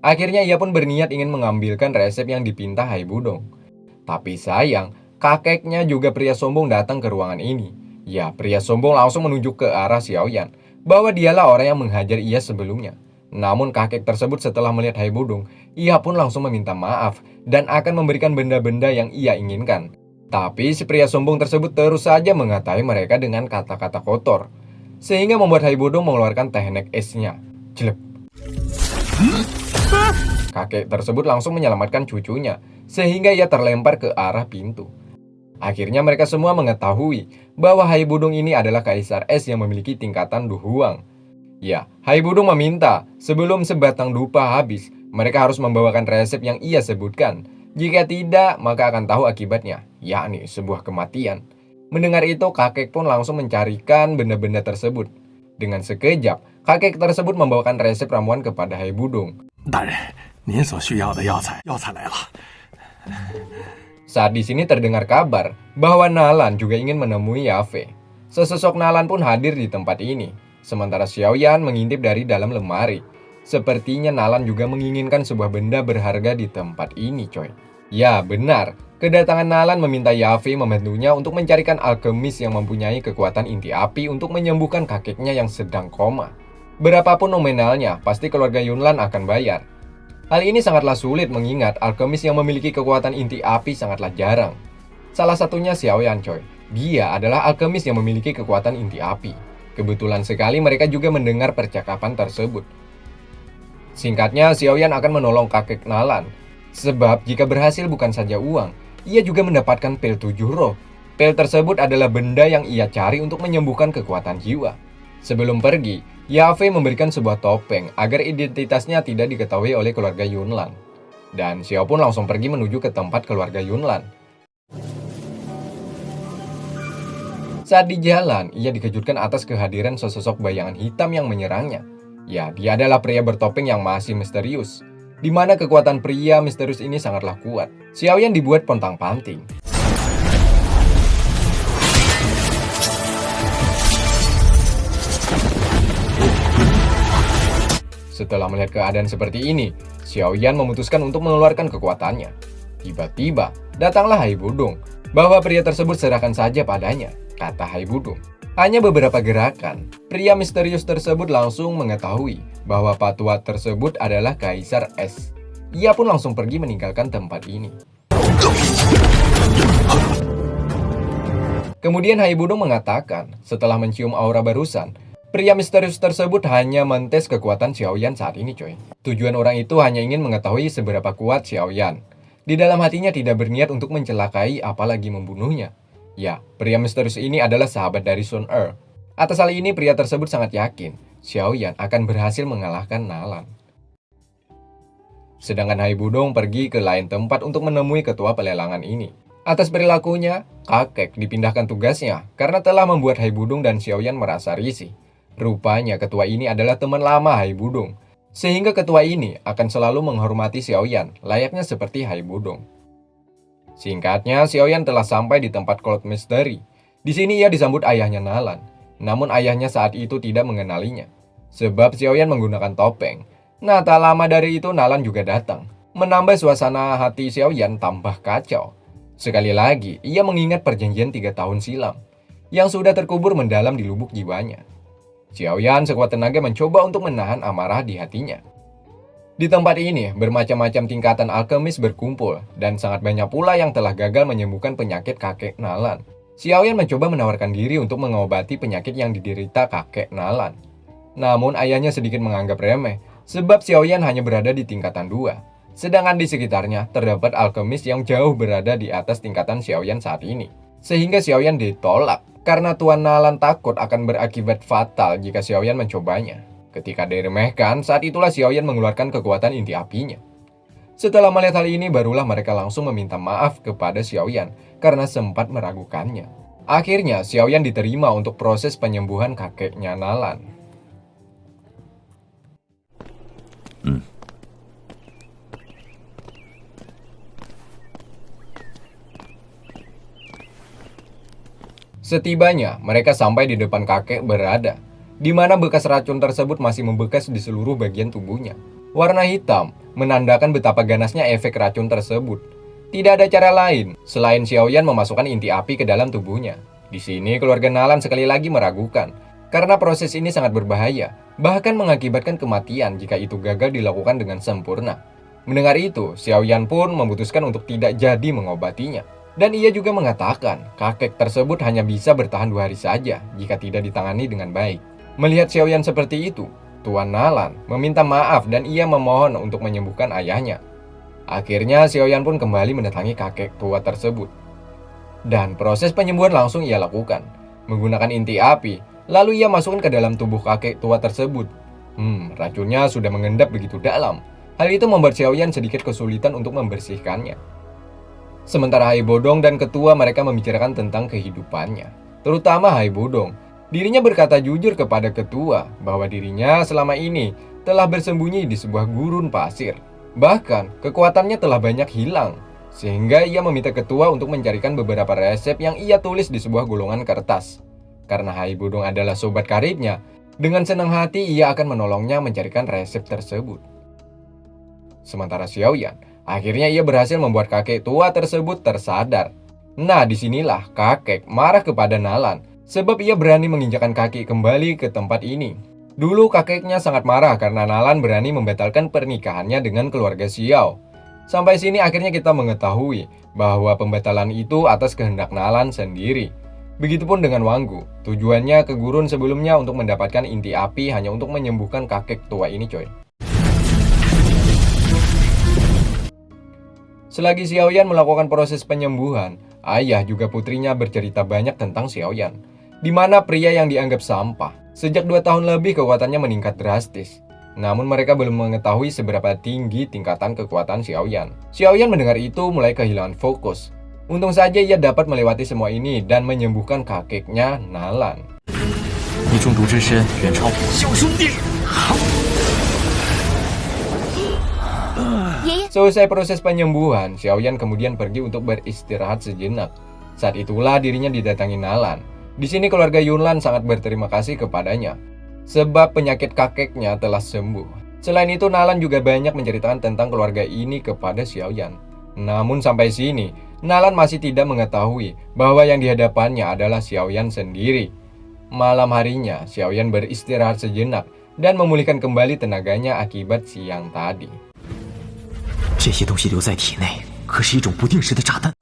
Akhirnya ia pun berniat ingin mengambilkan resep yang dipinta Hai Budong. Tapi sayang, kakeknya juga pria sombong datang ke ruangan ini. Ya, pria sombong langsung menunjuk ke arah Xiaoyan bahwa dialah orang yang menghajar ia sebelumnya. Namun kakek tersebut setelah melihat Hai Budong, ia pun langsung meminta maaf dan akan memberikan benda-benda yang ia inginkan. Tapi si pria sombong tersebut terus saja mengatai mereka dengan kata-kata kotor, sehingga membuat Hai Budong mengeluarkan teknik esnya. Jelek. Kakek tersebut langsung menyelamatkan cucunya, sehingga ia terlempar ke arah pintu. Akhirnya mereka semua mengetahui bahwa Hai Budong ini adalah kaisar es yang memiliki tingkatan Duhuang. Ya, Hai Budong meminta sebelum sebatang dupa habis, mereka harus membawakan resep yang ia sebutkan. Jika tidak, maka akan tahu akibatnya, yakni sebuah kematian. Mendengar itu, kakek pun langsung mencarikan benda-benda tersebut. Dengan sekejap, kakek tersebut membawakan resep ramuan kepada Hai Budong. 大人，您所需要的药材来了。 Saat di sini terdengar kabar bahwa Nalan juga ingin menemui Yafei. Sesosok Nalan pun hadir di tempat ini, sementara Xiaoyan mengintip dari dalam lemari. Sepertinya Nalan juga menginginkan sebuah benda berharga di tempat ini, coy. Ya, benar. Kedatangan Nalan meminta Yafei membantunya untuk mencarikan alkemis yang mempunyai kekuatan inti api untuk menyembuhkan kakeknya yang sedang koma. Berapapun nominalnya, pasti keluarga Yunlan akan bayar. Hal ini sangatlah sulit mengingat alkemis yang memiliki kekuatan inti api sangatlah jarang. Salah satunya Xiaoyan, coy. Dia adalah alkemis yang memiliki kekuatan inti api. Kebetulan sekali mereka juga mendengar percakapan tersebut. Singkatnya, Xiaoyan akan menolong kakek Nalan. Sebab jika berhasil bukan saja uang, ia juga mendapatkan pil 7 roh. Pil tersebut adalah benda yang ia cari untuk menyembuhkan kekuatan jiwa. Sebelum pergi, Yafei memberikan sebuah topeng agar identitasnya tidak diketahui oleh keluarga Yunlan. Dan Xiao pun langsung pergi menuju ke tempat keluarga Yunlan. Saat di jalan, ia dikejutkan atas kehadiran sesosok bayangan hitam yang menyerangnya. Ya, dia adalah pria bertopeng yang masih misterius, di mana kekuatan pria misterius ini sangatlah kuat. Xiaoyan dibuat pontang-panting. Setelah melihat keadaan seperti ini, Xiaoyan memutuskan untuk mengeluarkan kekuatannya. Tiba-tiba, datanglah Hai Budong. Bahwa pria tersebut serahkan saja padanya, kata Hai Budong. Hanya beberapa gerakan, pria misterius tersebut langsung mengetahui bahwa patua tersebut adalah Kaisar Es. Ia pun langsung pergi meninggalkan tempat ini. Kemudian Hai Budong mengatakan, setelah mencium aura barusan, pria misterius tersebut hanya mentes kekuatan Xiaoyan saat ini, coy. Tujuan orang itu hanya ingin mengetahui seberapa kuat Xiaoyan. Di dalam hatinya tidak berniat untuk mencelakai apalagi membunuhnya. Ya, pria misterius ini adalah sahabat dari Sun Er. Atas hal ini, pria tersebut sangat yakin Xiaoyan akan berhasil mengalahkan Nalan. Sedangkan Hai Budong pergi ke lain tempat untuk menemui ketua pelelangan ini. Atas perilakunya, kakek dipindahkan tugasnya karena telah membuat Hai Budong dan Xiaoyan merasa risih. Rupanya ketua ini adalah teman lama Hai Budong, sehingga ketua ini akan selalu menghormati Xiaoyan layaknya seperti Hai Budong. Singkatnya, Xiaoyan telah sampai di tempat Cloud Misteri. Di sini ia disambut ayahnya Nalan, namun ayahnya saat itu tidak mengenalinya, sebab Xiaoyan menggunakan topeng. Nah, tak lama dari itu Nalan juga datang, menambah suasana hati Xiaoyan tambah kacau. Sekali lagi, ia mengingat perjanjian 3 tahun silam, yang sudah terkubur mendalam di lubuk jiwanya. Xiaoyan sekuat tenaga mencoba untuk menahan amarah di hatinya. Di tempat ini, bermacam-macam tingkatan alkemis berkumpul, dan sangat banyak pula yang telah gagal menyembuhkan penyakit kakek Nalan. Xiaoyan mencoba menawarkan diri untuk mengobati penyakit yang diderita kakek Nalan. Namun ayahnya sedikit menganggap remeh, sebab Xiaoyan hanya berada di tingkatan 2. Sedangkan di sekitarnya terdapat alkemis yang jauh berada di atas tingkatan Xiaoyan saat ini. Sehingga Xiaoyan ditolak, karena Tuan Nalan takut akan berakibat fatal jika Xiaoyan mencobanya. Ketika diremehkan, saat itulah Xiaoyan mengeluarkan kekuatan inti apinya. Setelah melihat hal ini, barulah mereka langsung meminta maaf kepada Xiaoyan karena sempat meragukannya. Akhirnya, Xiaoyan diterima untuk proses penyembuhan kakeknya Nalan. Setibanya, mereka sampai di depan kakek berada. di mana bekas racun tersebut masih membekas di seluruh bagian tubuhnya. Warna hitam menandakan betapa ganasnya efek racun tersebut. Tidak ada cara lain selain Xiaoyan memasukkan inti api ke dalam tubuhnya. Di sini keluarga Nalan sekali lagi meragukan, karena proses ini sangat berbahaya, bahkan mengakibatkan kematian jika itu gagal dilakukan dengan sempurna. Mendengar itu, Xiaoyan pun memutuskan untuk tidak jadi mengobatinya. Dan ia juga mengatakan, kakek tersebut hanya bisa bertahan 2 hari saja jika tidak ditangani dengan baik. Melihat Xiaoyan seperti itu, Tuan Nalan meminta maaf dan ia memohon untuk menyembuhkan ayahnya. Akhirnya Xiaoyan pun kembali mendatangi kakek tua tersebut. Dan proses penyembuhan langsung ia lakukan. Menggunakan inti api, lalu ia masukkan ke dalam tubuh kakek tua tersebut. Racunnya sudah mengendap begitu dalam. Hal itu membuat Xiaoyan sedikit kesulitan untuk membersihkannya. Sementara Hai Bodong dan ketua mereka membicarakan tentang kehidupannya. Terutama Hai Bodong. Dirinya berkata jujur kepada ketua bahwa dirinya selama ini telah bersembunyi di sebuah gurun pasir. Bahkan kekuatannya telah banyak hilang. Sehingga ia meminta ketua untuk mencarikan beberapa resep yang ia tulis di sebuah gulungan kertas. Karena Hai Bodong adalah sobat karibnya, dengan senang hati ia akan menolongnya mencarikan resep tersebut. Sementara Xiaoyan, akhirnya ia berhasil membuat kakek tua tersebut tersadar. Nah, disinilah kakek marah kepada Nalan, sebab ia berani menginjakkan kaki kembali ke tempat ini. Dulu kakeknya sangat marah karena Nalan berani membatalkan pernikahannya dengan keluarga Xiao. Sampai sini akhirnya kita mengetahui bahwa pembatalan itu atas kehendak Nalan sendiri. Begitupun dengan Wanggu, tujuannya ke gurun sebelumnya untuk mendapatkan inti api hanya untuk menyembuhkan kakek tua ini coy. Selagi Xiaoyan melakukan proses penyembuhan, ayah juga putrinya bercerita banyak tentang Xiaoyan, di mana pria yang dianggap sampah. Sejak 2 tahun lebih kekuatannya meningkat drastis. Namun mereka belum mengetahui seberapa tinggi tingkatan kekuatan Xiaoyan. Xiaoyan mendengar itu mulai kehilangan fokus. Untung saja ia dapat melewati semua ini dan menyembuhkan kakeknya Nalan. Selesai proses penyembuhan, Xiaoyan kemudian pergi untuk beristirahat sejenak. Saat itulah dirinya didatangi Nalan. Di sini keluarga Yunlan sangat berterima kasih kepadanya, sebab penyakit kakeknya telah sembuh. Selain itu, Nalan juga banyak menceritakan tentang keluarga ini kepada Xiaoyan. Namun sampai sini, Nalan masih tidak mengetahui bahwa yang dihadapannya adalah Xiaoyan sendiri. Malam harinya, Xiaoyan beristirahat sejenak dan memulihkan kembali tenaganya akibat siang tadi. 这些东西留在体内，可是一种不定时的炸弹。